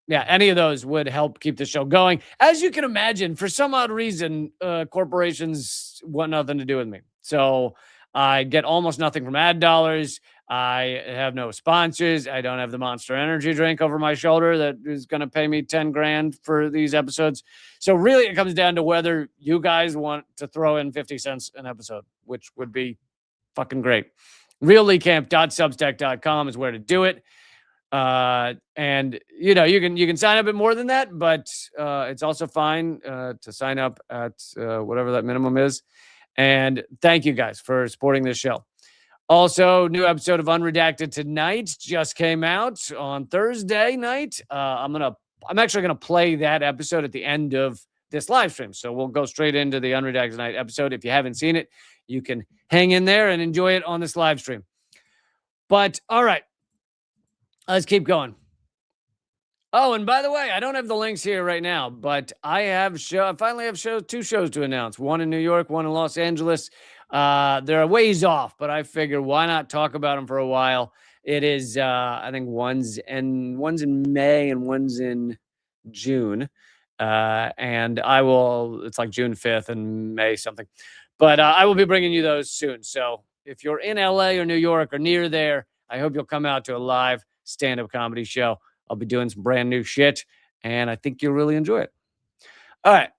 yeah, any of those would help keep the show going. As you can imagine, for some odd reason, corporations want nothing to do with me. So I get almost nothing from ad dollars. I have no sponsors. I don't have the Monster Energy drink over my shoulder that is going to pay me 10 grand for these episodes. So really it comes down to whether you guys want to throw in 50 cents an episode, which would be fucking great. realleecamp.substack.com is where to do it. And you can sign up at more than that, but it's also fine to sign up at whatever that minimum is. And thank you guys for supporting this show. Also, new episode of Unredacted tonight just came out on Thursday night. I'm actually gonna play that episode at the end of this live stream, so we'll go straight into the Unredacted tonight episode. If you haven't seen it, you can hang in there and enjoy it on this live stream. But all right, let's keep going. Oh, and by the way, I don't have the links here right now, but I finally have two shows to announce. One in New York, one in Los Angeles. They're a ways off, but I figure why not talk about them for a while. It is, I think one's in May and one's in June. And it's like June 5th and May something. But I will be bringing you those soon. So if you're in LA or New York or near there, I hope you'll come out to a live stand-up comedy show. I'll be doing some brand new shit, and I think you'll really enjoy it. All right.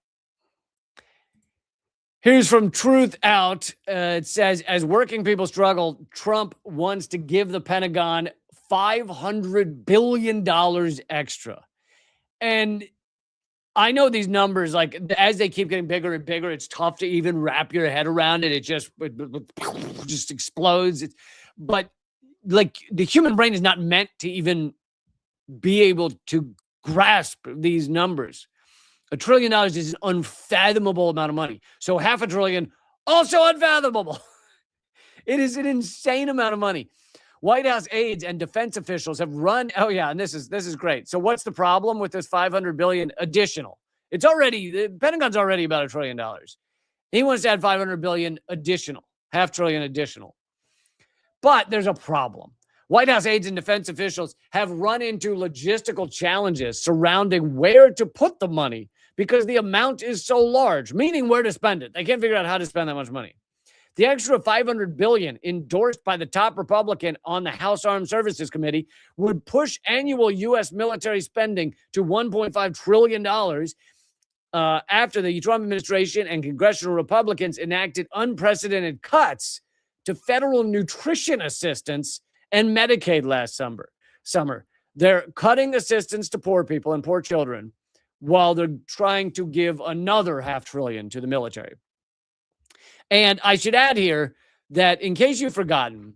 Here's from Truth Out. It says, as working people struggle, Trump wants to give the Pentagon $500 billion extra. And I know these numbers, like, as they keep getting bigger and bigger, it's tough to even wrap your head around it. It just explodes. But, like, the human brain is not meant to even be able to grasp these numbers. $1 trillion is an unfathomable amount of money. So $500 billion, also unfathomable. It is an insane amount of money. White House aides and defense officials have run. Oh yeah, and this is great. So what's the problem with this $500 billion additional? The Pentagon's already about $1 trillion. He wants to add $500 billion additional, $500 billion additional. But there's a problem. White House aides and defense officials have run into logistical challenges surrounding where to put the money because the amount is so large, meaning where to spend it. They can't figure out how to spend that much money. The extra $500 billion endorsed by the top Republican on the House Armed Services Committee would push annual U.S. military spending to $1.5 trillion after the Trump administration and congressional Republicans enacted unprecedented cuts to federal nutrition assistance and Medicaid last summer. They're cutting assistance to poor people and poor children while they're trying to give another $500 billion to the military. And I should add here that in case you've forgotten,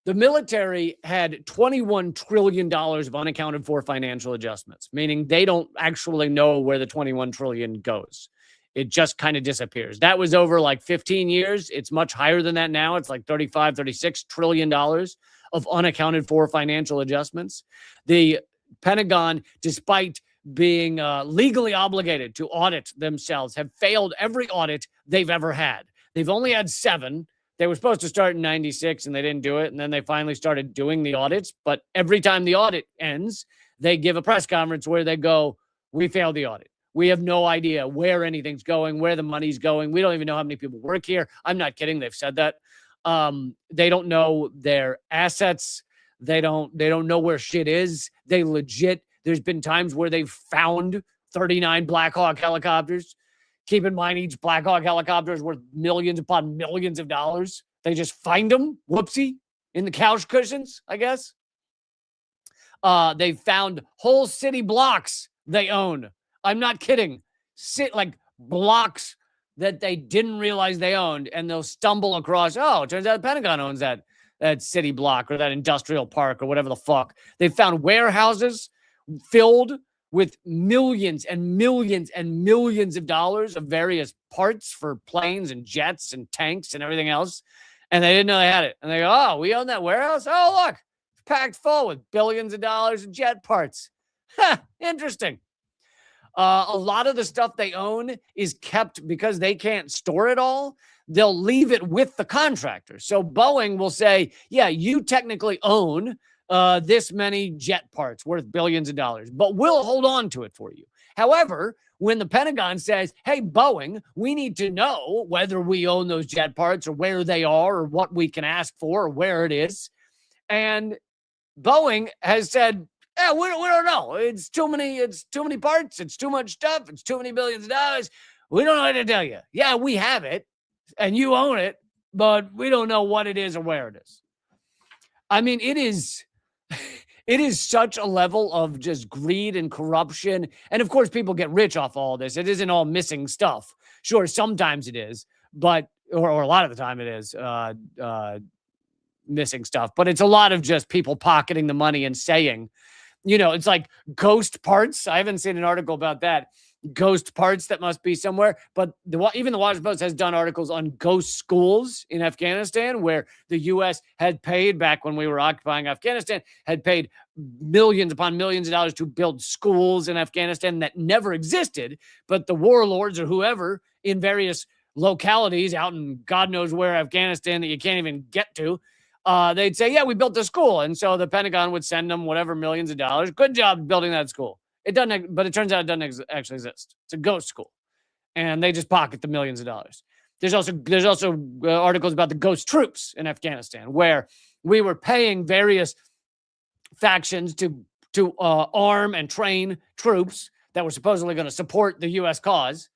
the military had $21 trillion of unaccounted for financial adjustments, meaning they don't actually know where the $21 trillion goes. It just kind of disappears. That was over like 15 years. It's much higher than that now. It's like $36 trillion of unaccounted for financial adjustments. The Pentagon, despite being legally obligated to audit themselves have failed every audit they've ever had. They've only had 7. They were supposed to start in 96 and they didn't do it. And then they finally started doing the audits. But every time the audit ends, they give a press conference where they go, we failed the audit. We have no idea where anything's going, where the money's going. We don't even know how many people work here. I'm not kidding. They've said that. They don't know their assets. They don't know where shit is. They legit, there's been times where they've found 39 Black Hawk helicopters. Keep in mind, each Black Hawk helicopter is worth millions upon millions of dollars. They just find them, whoopsie, in the couch cushions, I guess. They found whole city blocks they own. I'm not kidding. Like blocks that they didn't realize they owned, and they'll stumble across, oh, it turns out the Pentagon owns that city block or that industrial park or whatever the fuck. They found warehouses filled with millions and millions and millions of dollars of various parts for planes and jets and tanks and everything else. And they didn't know they had it. And they go, oh, we own that warehouse? Oh, look, it's packed full with billions of dollars of jet parts. Interesting. A lot of the stuff they own is kept because they can't store it all. They'll leave it with the contractor. So Boeing will say, yeah, you technically own this many jet parts worth billions of dollars, but we'll hold on to it for you. However, when the Pentagon says, hey, Boeing, we need to know whether we own those jet parts or where they are or what we can ask for or where it is. And Boeing has said, yeah, we don't know. It's too many parts. It's too much stuff. It's too many billions of dollars. We don't know how to tell you. Yeah, we have it and you own it, but we don't know what it is or where it is. I mean, it is such a level of just greed and corruption. And of course, people get rich off all this. It isn't all missing stuff. Sure, sometimes it is, but, or a lot of the time it is missing stuff, but it's a lot of just people pocketing the money and saying, you know, it's like ghost parts. I haven't seen an article about that. Ghost parts that must be somewhere. But even the Washington Post has done articles on ghost schools in Afghanistan, where the U.S. had paid, back when we were occupying Afghanistan, had paid millions upon millions of dollars to build schools in Afghanistan that never existed. But the warlords or whoever in various localities out in God knows where Afghanistan that you can't even get to, they'd say, yeah, we built a school. And so the Pentagon would send them whatever millions of dollars. Good job building that school. It doesn't, but it turns out it doesn't actually exist. It's a ghost school. And they just pocket the millions of dollars. There's also articles about the ghost troops in Afghanistan, where we were paying various factions to arm and train troops that were supposedly going to support the U.S. cause.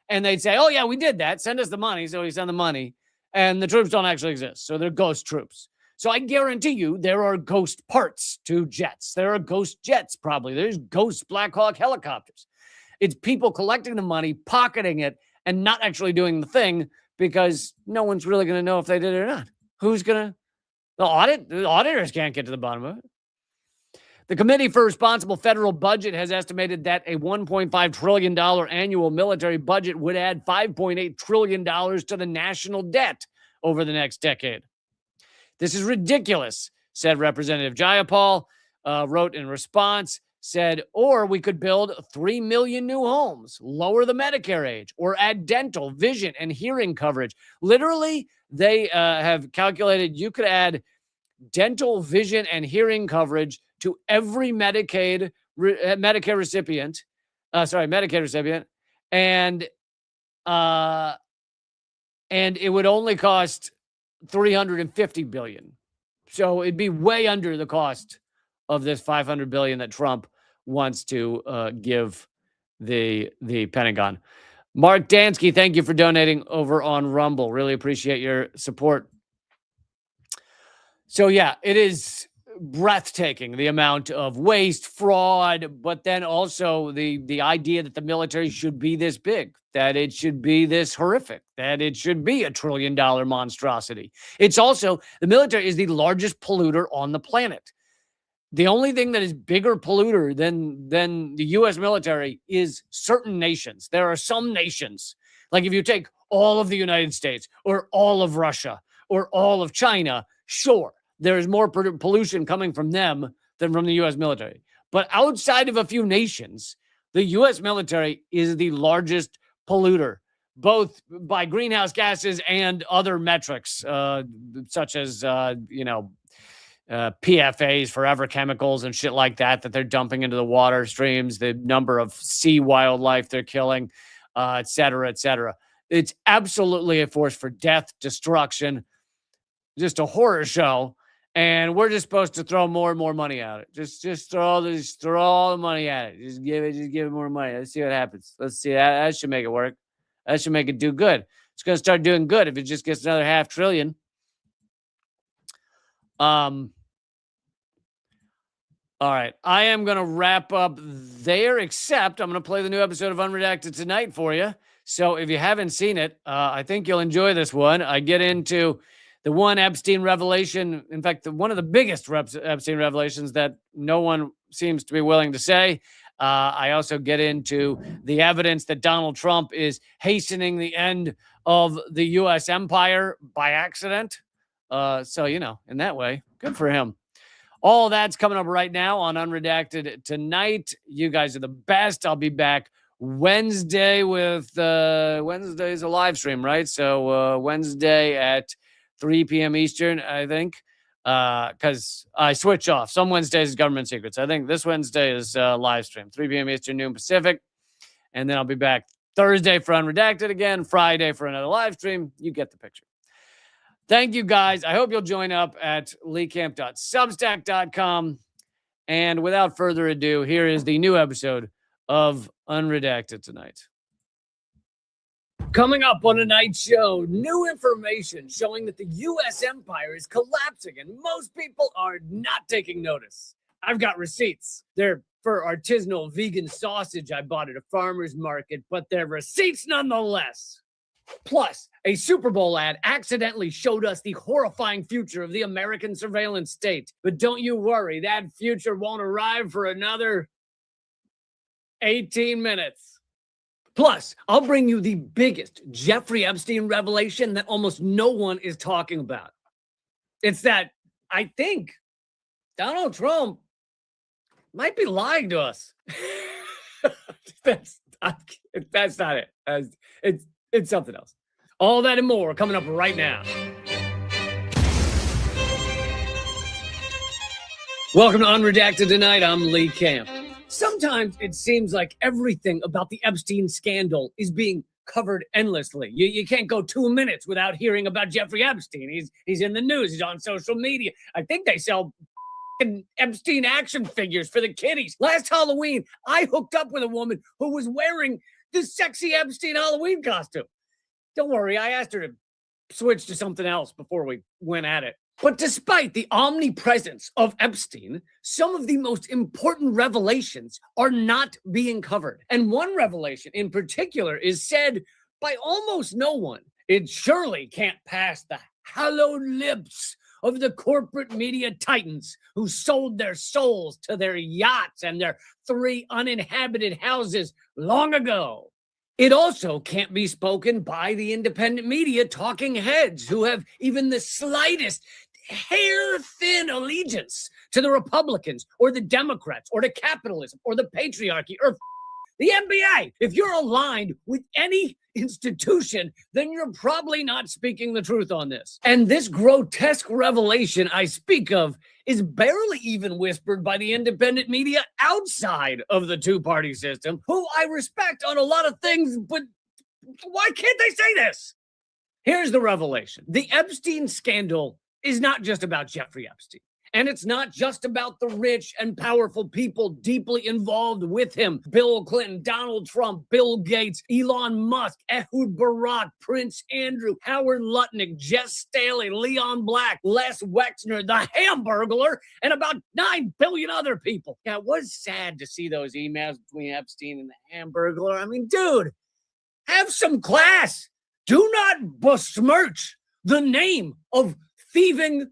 And they'd say, oh, yeah, we did that. Send us the money. So we send the money. And the troops don't actually exist. So they're ghost troops. So I guarantee you there are ghost parts to jets. There are ghost jets, probably. There's ghost Black Hawk helicopters. It's people collecting the money, pocketing it, and not actually doing the thing because no one's really going to know if they did it or not. Who's going to? The auditors can't get to the bottom of it. The Committee for Responsible Federal Budget has estimated that a $1.5 trillion annual military budget would add $5.8 trillion to the national debt over the next decade. This is ridiculous, said Representative Jayapal, wrote in response, said, or we could build 3 million new homes, lower the Medicare age, or add dental, vision, and hearing coverage. Literally, they have calculated you could add dental, vision, and hearing coverage to every Medicaid recipient, and it would only cost $350 billion. So it'd be way under the cost of this $500 billion that Trump wants to give the Pentagon. Mark Dansky, thank you for donating over on Rumble. Really appreciate your support. So yeah, it is breathtaking, the amount of waste, fraud, but then also the idea that the military should be this big, that it should be this horrific, that it should be $1 trillion monstrosity. It's also, the military is the largest polluter on the planet. The only thing that is bigger polluter than the U.S. military is certain nations. There are some nations, like if you take all of the United States or all of Russia or all of China, sure, there is more pollution coming from them than from the U.S. military. But outside of a few nations, The U.S. military is the largest polluter, both by greenhouse gases and other metrics, such as, PFAs, forever chemicals and shit like that they're dumping into the water streams, the number of sea wildlife they're killing, et cetera, et cetera. It's absolutely a force for death, destruction, just a horror show. And we're just supposed to throw more and more money at it. Just throw all the money at it. Just give it more money. Let's see what happens. Let's see. That should make it work. That should make it do good. It's going to start doing good if it just gets another $500 billion. All right. I am going to wrap up there, except I'm going to play the new episode of Unredacted tonight for you. So if you haven't seen it, I think you'll enjoy this one. I get into the one Epstein revelation, in fact, one of the biggest Epstein revelations that no one seems to be willing to say. I also get into the evidence that Donald Trump is hastening the end of the U.S. empire by accident. So, in that way, good for him. All that's coming up right now on Unredacted tonight. You guys are the best. I'll be back Wednesday with Wednesday's a live stream, right? So Wednesday at 3 p.m. Eastern, I think, because I switch off. Some Wednesdays is government secrets. I think this Wednesday is live stream, 3 p.m. Eastern, noon Pacific. And then I'll be back Thursday for Unredacted again, Friday for another live stream. You get the picture. Thank you, guys. I hope you'll join up at leecamp.substack.com. And without further ado, here is the new episode of Unredacted tonight. Coming up on tonight's show, new information showing that the U.S. empire is collapsing and most people are not taking notice. I've got receipts. They're for artisanal vegan sausage I bought at a farmer's market, but they're receipts nonetheless. Plus, a Super Bowl ad accidentally showed us the horrifying future of the American surveillance state. But don't you worry, that future won't arrive for another 18 minutes. Plus, I'll bring you the biggest Jeffrey Epstein revelation that almost no one is talking about. It's that I think Donald Trump might be lying to us. That's not it. It's something else. All that and more coming up right now. Welcome to Unredacted tonight. I'm Lee Camp. Sometimes it seems like everything about the Epstein scandal is being covered endlessly. You can't go 2 minutes without hearing about Jeffrey Epstein. He's in the news. He's on social media. I think they sell Epstein action figures for the kiddies. Last Halloween, I hooked up with a woman who was wearing the sexy Epstein Halloween costume. Don't worry, I asked her to switch to something else before we went at it. But despite the omnipresence of Epstein, some of the most important revelations are not being covered. And one revelation in particular is said by almost no one. It surely can't pass the hallowed lips of the corporate media titans who sold their souls to their yachts and their 3 uninhabited houses long ago. It also can't be spoken by the independent media talking heads who have even the slightest hair-thin allegiance to the Republicans or the Democrats or to capitalism or the patriarchy or the NBA. If you're aligned with any institution, then you're probably not speaking the truth on this. And this grotesque revelation I speak of is barely even whispered by the independent media outside of the two-party system, who I respect on a lot of things, but why can't they say this? Here's the revelation. The Epstein scandal is not just about Jeffrey Epstein. And it's not just about the rich and powerful people deeply involved with him. Bill Clinton, Donald Trump, Bill Gates, Elon Musk, Ehud Barak, Prince Andrew, Howard Lutnick, Jess Staley, Leon Black, Les Wexner, the Hamburglar, and about 9 billion other people. Yeah, it was sad to see those emails between Epstein and the Hamburglar. I mean, dude, have some class. Do not besmirch the name of thieving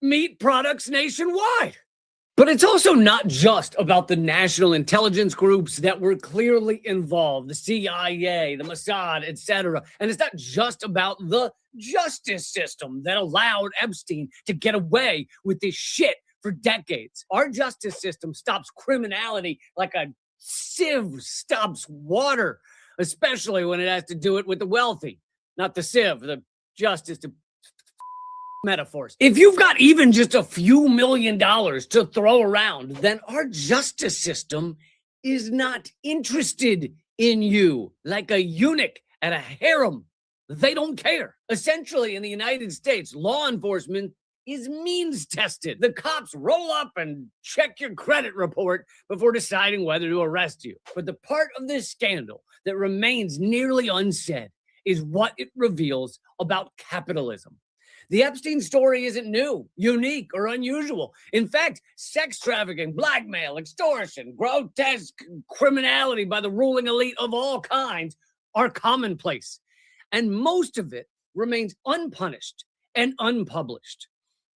meat products nationwide. But it's also not just about the national intelligence groups that were clearly involved, the CIA, the Mossad, etc. And it's not just about the justice system that allowed Epstein to get away with this shit for decades. Our justice system stops criminality like a sieve stops water, especially when it has to do it with the wealthy. Not the sieve, the justice to metaphors. If you've got even just a few $1,000,000 to throw around, then our justice system is not interested in you like a eunuch at a harem. They don't care. Essentially, in the United States, law enforcement is means tested. The cops roll up and check your credit report before deciding whether to arrest you. But the part of this scandal that remains nearly unsaid is what it reveals about capitalism. The Epstein story isn't new, unique, or unusual. In fact, sex trafficking, blackmail, extortion, grotesque criminality by the ruling elite of all kinds are commonplace. And most of it remains unpunished and unpublished.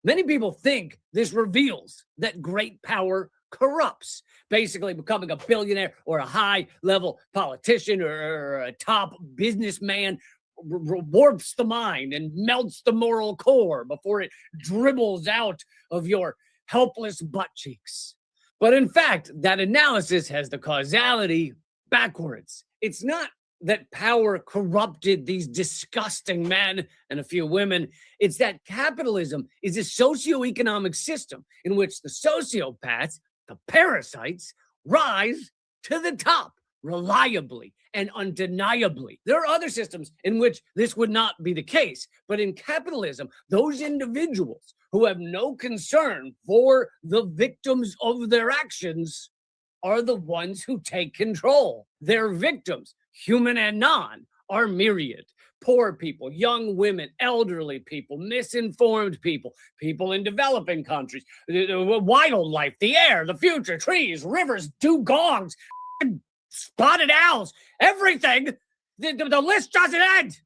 Many people think this reveals that great power corrupts, basically becoming a billionaire or a high-level politician or a top businessman warps the mind and melts the moral core before it dribbles out of your helpless butt cheeks. But in fact, that analysis has the causality backwards. It's not that power corrupted these disgusting men and a few women. It's that capitalism is a socioeconomic system in which the sociopaths, the parasites, rise to the top reliably and undeniably. There are other systems in which this would not be the case, but in capitalism, those individuals who have no concern for the victims of their actions are the ones who take control. Their victims, human and non, are myriad. Poor people, young women, elderly people, misinformed people, people in developing countries, wildlife, the air, the future, trees, rivers, dugongs, spotted owls, everything. The list doesn't end.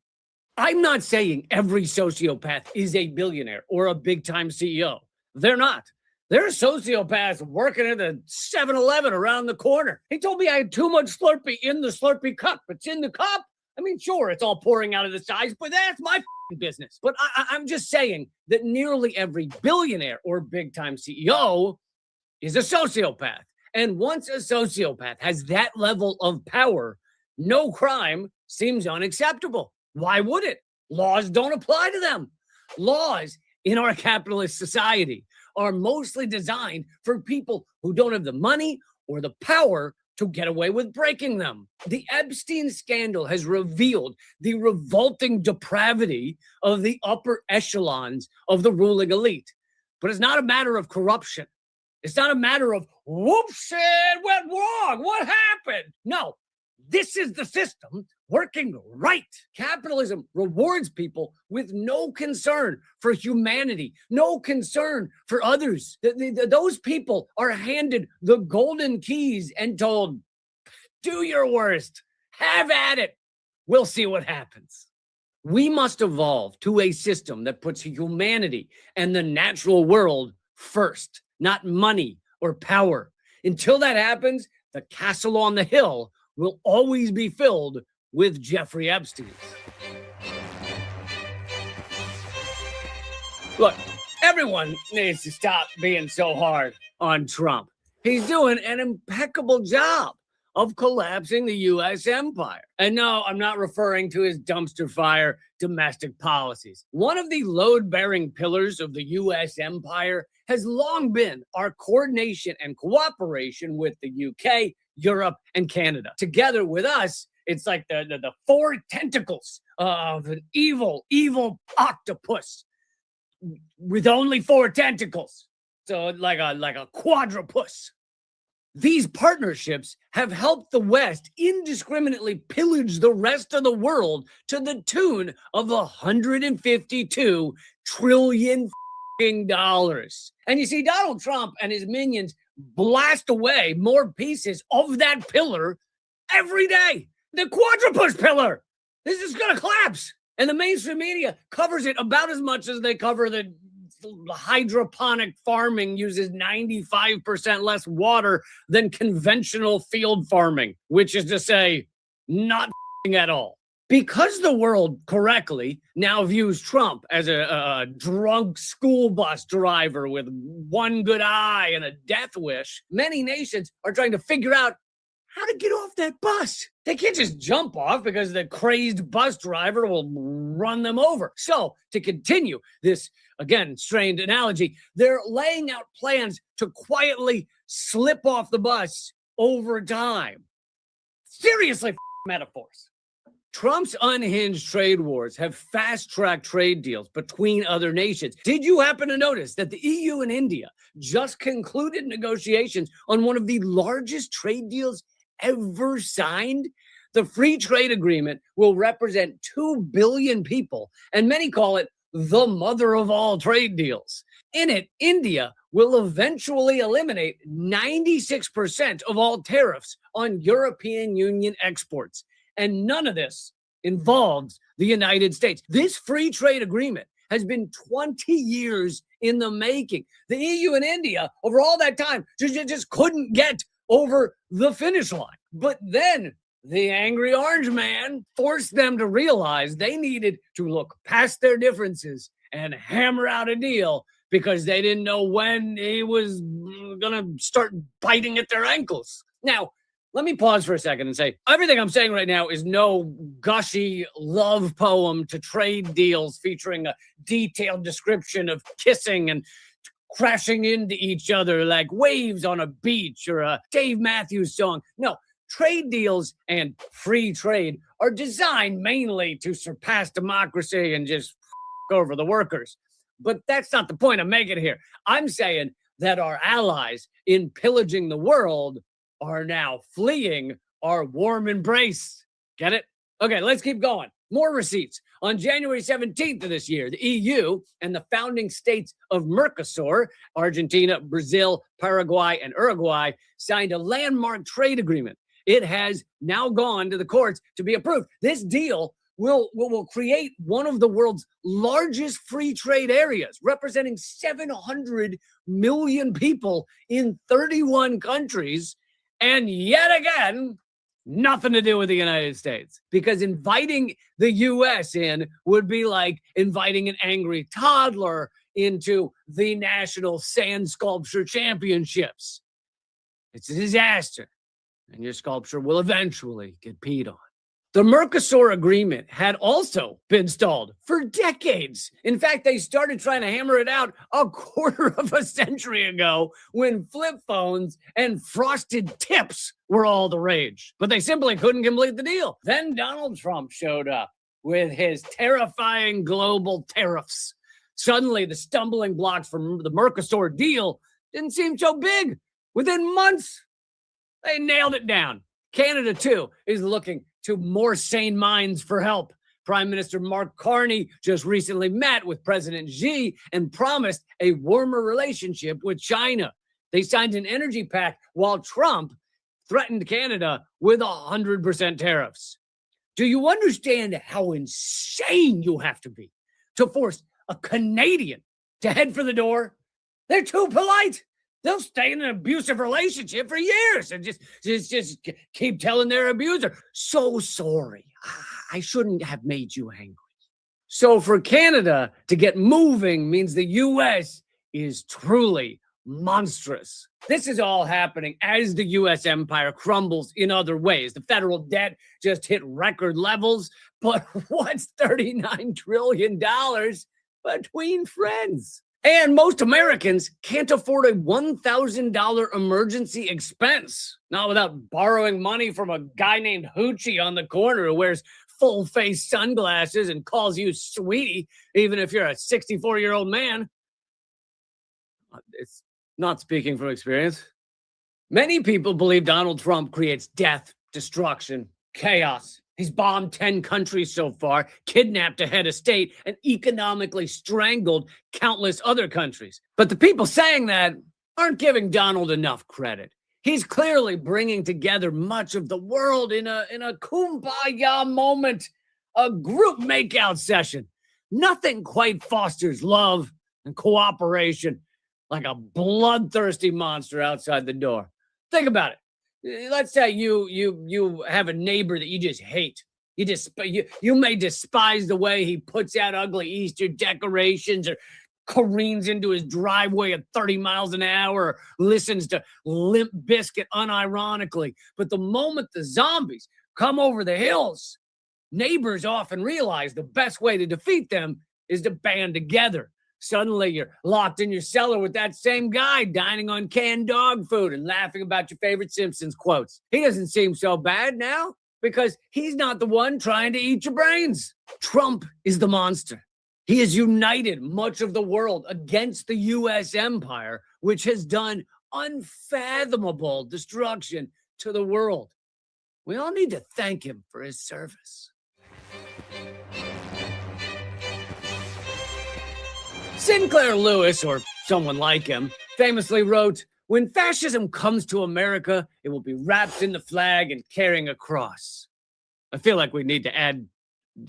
I'm not saying every sociopath is a billionaire or a big-time CEO. They're not. There are sociopaths working at the 7-Eleven around the corner. He told me I had too much Slurpee in the Slurpee cup. It's in the cup. I mean, sure, it's all pouring out of the sides, but that's my business. But I'm just saying that nearly every billionaire or big-time CEO is a sociopath. And once a sociopath has that level of power, no crime seems unacceptable. Why would it? Laws don't apply to them. Laws in our capitalist society are mostly designed for people who don't have the money or the power to get away with breaking them. The Epstein scandal has revealed the revolting depravity of the upper echelons of the ruling elite. But it's not a matter of corruption. It's not a matter of, whoops, it went wrong. What happened? No, this is the system working right. Capitalism rewards people with no concern for humanity, no concern for others. Those people are handed the golden keys and told, do your worst, have at it. We'll see what happens. We must evolve to a system that puts humanity and the natural world first, not money or power. Until that happens, the castle on the hill will always be filled with Jeffrey Epsteins. Look, everyone needs to stop being so hard on Trump. He's doing an impeccable job of collapsing the U.S. empire. And no, I'm not referring to his dumpster fire domestic policies. One of the load-bearing pillars of the U.S. empire has long been our coordination and cooperation with the UK, Europe, and Canada. Together with us, it's like the four tentacles of an evil octopus with only four tentacles. So like a quadrupus. These partnerships have helped the West indiscriminately pillage the rest of the world to the tune of $152 trillion. And you see, Donald Trump and his minions blast away more pieces of that pillar every day. The quadrupus pillar. This is going to collapse. And the mainstream media covers it about as much as they cover the hydroponic farming uses 95% less water than conventional field farming, which is to say, not at all. Because the world correctly now views Trump as a drunk school bus driver with one good eye and a death wish, many nations are trying to figure out how to get off that bus. They can't just jump off because the crazed bus driver will run them over. So, to continue this, again, strained analogy, they're laying out plans to quietly slip off the bus over time. Seriously, metaphors. Trump's unhinged trade wars have fast-tracked trade deals between other nations. Did you happen to notice that the EU and India just concluded negotiations on one of the largest trade deals ever signed? The free trade agreement will represent 2 billion people, and many call it the mother of all trade deals. In it, India will eventually eliminate 96% of all tariffs on European Union exports. And none of this involves the United States. This free trade agreement has been 20 years in the making. The EU and India, over all that time, just couldn't get over the finish line. But then the angry orange man forced them to realize they needed to look past their differences and hammer out a deal because they didn't know when he was going to start biting at their ankles. Now, let me pause for a second and say, everything I'm saying right now is no gushy love poem to trade deals featuring a detailed description of kissing and crashing into each other like waves on a beach or a Dave Matthews song. No, trade deals and free trade are designed mainly to surpass democracy and just over the workers. But that's not the point I'm making here. I'm saying that our allies in pillaging the world are now fleeing our warm embrace. Get it? Okay, let's keep going. More receipts. On January 17th of this year, the EU and the founding states of Mercosur, Argentina, Brazil, Paraguay, and Uruguay, signed a landmark trade agreement. It has now gone to the courts to be approved. This deal will create one of the world's largest free trade areas, representing 700 million people in 31 countries. And yet again, nothing to do with the United States, because inviting the U.S. in would be like inviting an angry toddler into the National Sand Sculpture Championships. It's a disaster, and your sculpture will eventually get peed on. The Mercosur agreement had also been stalled for decades. In fact, they started trying to hammer it out a quarter of a century ago when flip phones and frosted tips were all the rage. But they simply couldn't complete the deal. Then Donald Trump showed up with his terrifying global tariffs. Suddenly, the stumbling blocks from the Mercosur deal didn't seem so big. Within months, they nailed it down. Canada, too, is looking to more sane minds for help. Prime Minister Mark Carney just recently met with President Xi and promised a warmer relationship with China. They signed an energy pact while Trump threatened Canada with 100% tariffs. Do you understand how insane you have to be to force a Canadian to head for the door? They're too polite. They'll stay in an abusive relationship for years and just keep telling their abuser, so sorry, I shouldn't have made you angry. So for Canada to get moving means the U.S. is truly monstrous. This is all happening as the U.S. empire crumbles in other ways. The federal debt just hit record levels, but what's $39 trillion between friends? And most Americans can't afford a $1,000 emergency expense, not without borrowing money from a guy named Hoochie on the corner who wears full-face sunglasses and calls you sweetie, even if you're a 64-year-old man. It's not speaking from experience. Many people believe Donald Trump creates death, destruction, chaos. He's bombed 10 countries so far, kidnapped a head of state, and economically strangled countless other countries. But the people saying that aren't giving Donald enough credit. He's clearly bringing together much of the world in a kumbaya moment, a group makeout session. Nothing quite fosters love and cooperation like a bloodthirsty monster outside the door. Think about it. Let's say you have a neighbor that you just hate. You may despise the way he puts out ugly Easter decorations or careens into his driveway at 30 miles an hour, listens to Limp Bizkit unironically. But the moment the zombies come over the hills, neighbors often realize the best way to defeat them is to band together. Suddenly, you're locked in your cellar with that same guy dining on canned dog food and laughing about your favorite Simpsons quotes. He doesn't seem so bad now because he's not the one trying to eat your brains. Trump is the monster. He has united much of the world against the U.S. empire, which has done unfathomable destruction to the world. We all need to thank him for his service. Sinclair Lewis, or someone like him, famously wrote, "When fascism comes to America, it will be wrapped in the flag and carrying a cross." I feel like we need to add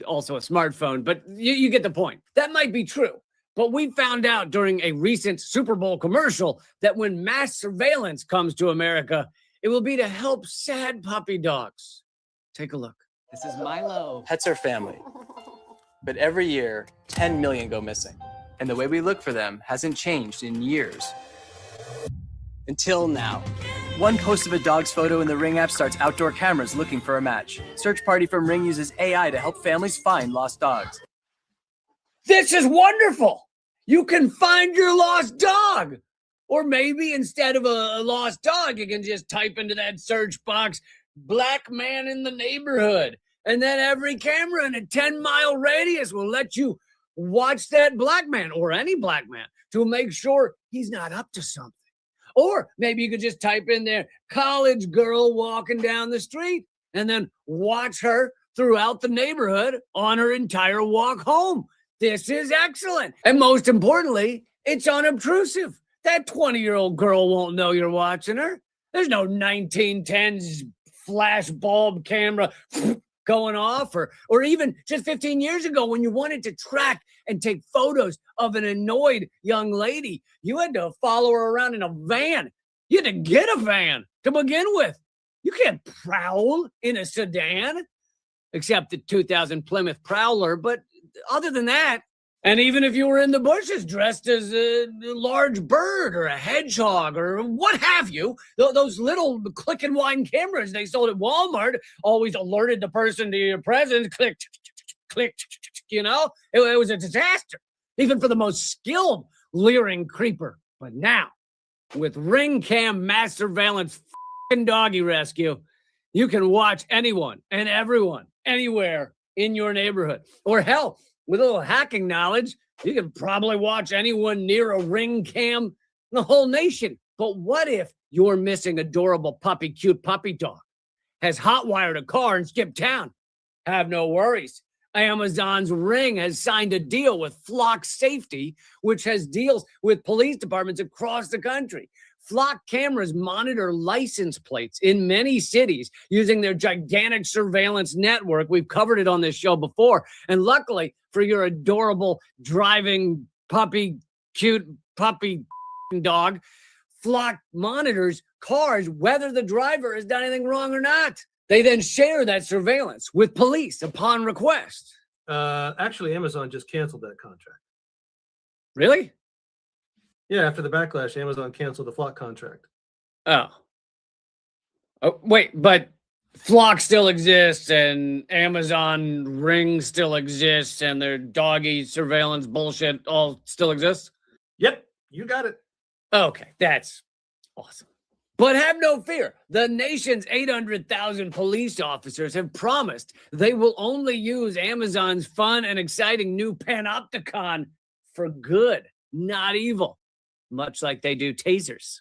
also a smartphone, but you get the point. That might be true, but we found out during a recent Super Bowl commercial that when mass surveillance comes to America, it will be to help sad puppy dogs. Take a look. This is Milo. Pets are family, but every year, 10 million go missing. And the way we look for them hasn't changed in years. Until now. One post of a dog's photo in the Ring app starts outdoor cameras looking for a match. Search Party from Ring uses AI to help families find lost dogs. This is wonderful. You can find your lost dog. Or maybe instead of a lost dog, you can just type into that search box, "black man in the neighborhood." And then every camera in a 10-mile radius will let you watch that black man or any black man to make sure he's not up to something. Or maybe you could just type in there, "college girl walking down the street," and then watch her throughout the neighborhood on her entire walk home. This is excellent. And most importantly, it's unobtrusive. That 20-year-old girl won't know you're watching her. There's no 1910s flash bulb camera going off, or even just 15 years ago when you wanted to track and take photos of an annoyed young lady, you had to follow her around in a van. You had to get a van to begin with. You can't prowl in a sedan, except the 2000 Plymouth Prowler. But other than that, and even if you were in the bushes dressed as a large bird or a hedgehog or what have you, those little click and wind cameras they sold at Walmart always alerted the person to your presence. Click, click, you know? It was a disaster, even for the most skilled leering creeper. But now, with Ring Cam mass surveillance doggy rescue, you can watch anyone and everyone anywhere in your neighborhood. Or hell, with a little hacking knowledge, you can probably watch anyone near a Ring Cam in the whole nation. But what if your missing adorable puppy, cute puppy dog has hotwired a car and skipped town? Have no worries. Amazon's Ring has signed a deal with Flock Safety, which has deals with police departments across the country. Flock cameras monitor license plates in many cities using their gigantic surveillance network. We've covered it on this show before. And luckily for your adorable driving puppy, cute puppy dog, Flock monitors cars whether the driver has done anything wrong or not. They then share that surveillance with police upon request. Actually, Amazon just canceled that contract. Really? Yeah, after the backlash, Amazon canceled the Flock contract. Oh, wait, but Flock still exists and Amazon Ring still exists and their doggy surveillance bullshit all still exists? Yep, you got it. Okay, that's awesome. But have no fear. The nation's 800,000 police officers have promised they will only use Amazon's fun and exciting new Panopticon for good, not evil, much like they do tasers.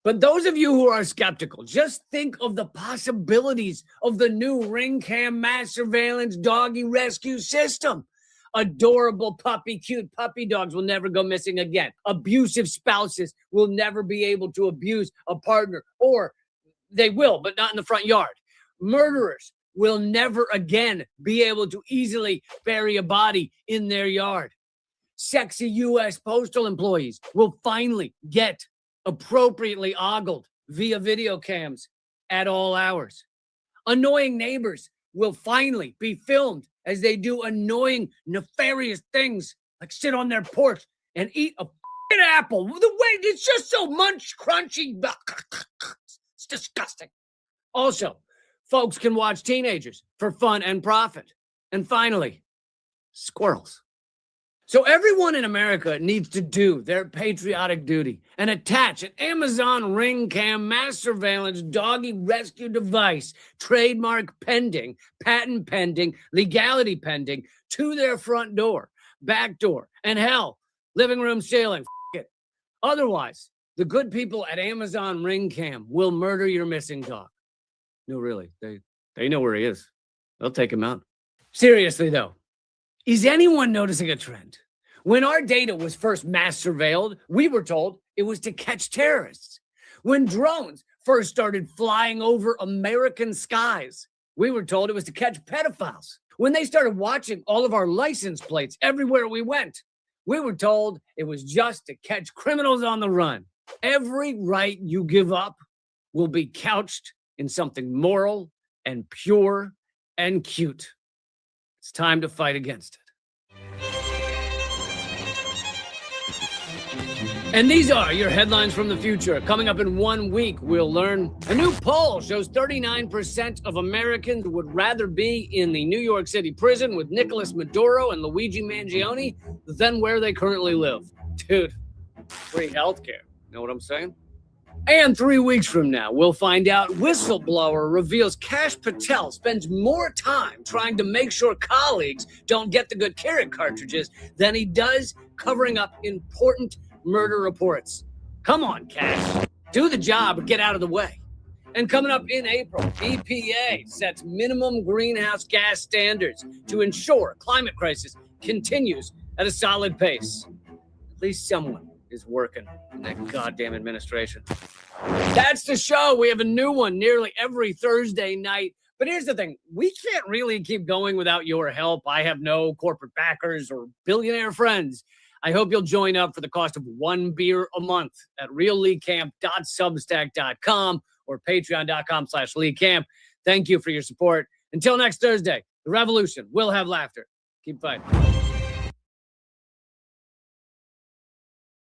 But those of you who are skeptical, just think of the possibilities of the new Ring Cam mass surveillance doggy rescue system. Adorable puppy, cute puppy dogs will never go missing again. Abusive spouses will never be able to abuse a partner, or they will, but not in the front yard. Murderers will never again be able to easily bury a body in their yard. Sexy U.S. postal employees will finally get appropriately ogled via video cams at all hours. Annoying neighbors will finally be filmed as they do annoying, nefarious things like sit on their porch and eat a f***ing apple. The way it's just so crunchy. It's disgusting. Also, folks can watch teenagers for fun and profit. And finally, squirrels. So everyone in America needs to do their patriotic duty and attach an Amazon Ring Cam mass surveillance doggy rescue device, trademark pending, patent pending, legality pending, to their front door, back door, and hell, living room ceiling. F it. Otherwise, the good people at Amazon Ring Cam will murder your missing dog. No, really, they know where he is. They'll take him out. Seriously, though. Is anyone noticing a trend? When our data was first mass surveilled, we were told it was to catch terrorists. When drones first started flying over American skies, we were told it was to catch pedophiles. When they started watching all of our license plates everywhere we went, we were told it was just to catch criminals on the run. Every right you give up will be couched in something moral and pure and cute. It's time to fight against it. And these are your headlines from the future. Coming up in 1 week, we'll learn a new poll shows 39% of Americans would rather be in the New York City prison with Nicolas Maduro and Luigi Mangione than where they currently live. Dude, free healthcare. Know what I'm saying? And 3 weeks from now, we'll find out whistleblower reveals Kash Patel spends more time trying to make sure colleagues don't get the good carrot cartridges than he does covering up important murder reports. Come on, Kash. Do the job or get out of the way. And coming up in April, EPA sets minimum greenhouse gas standards to ensure climate crisis continues at a solid pace. At least someone is working in that goddamn administration. That's the show. We have a new one nearly every Thursday night. But here's the thing. We can't really keep going without your help. I have no corporate backers or billionaire friends. I hope you'll join up for the cost of 1 beer a month at realleecamp.substack.com or patreon.com/leecamp. Thank you for your support. Until next Thursday, the revolution will have laughter. Keep fighting.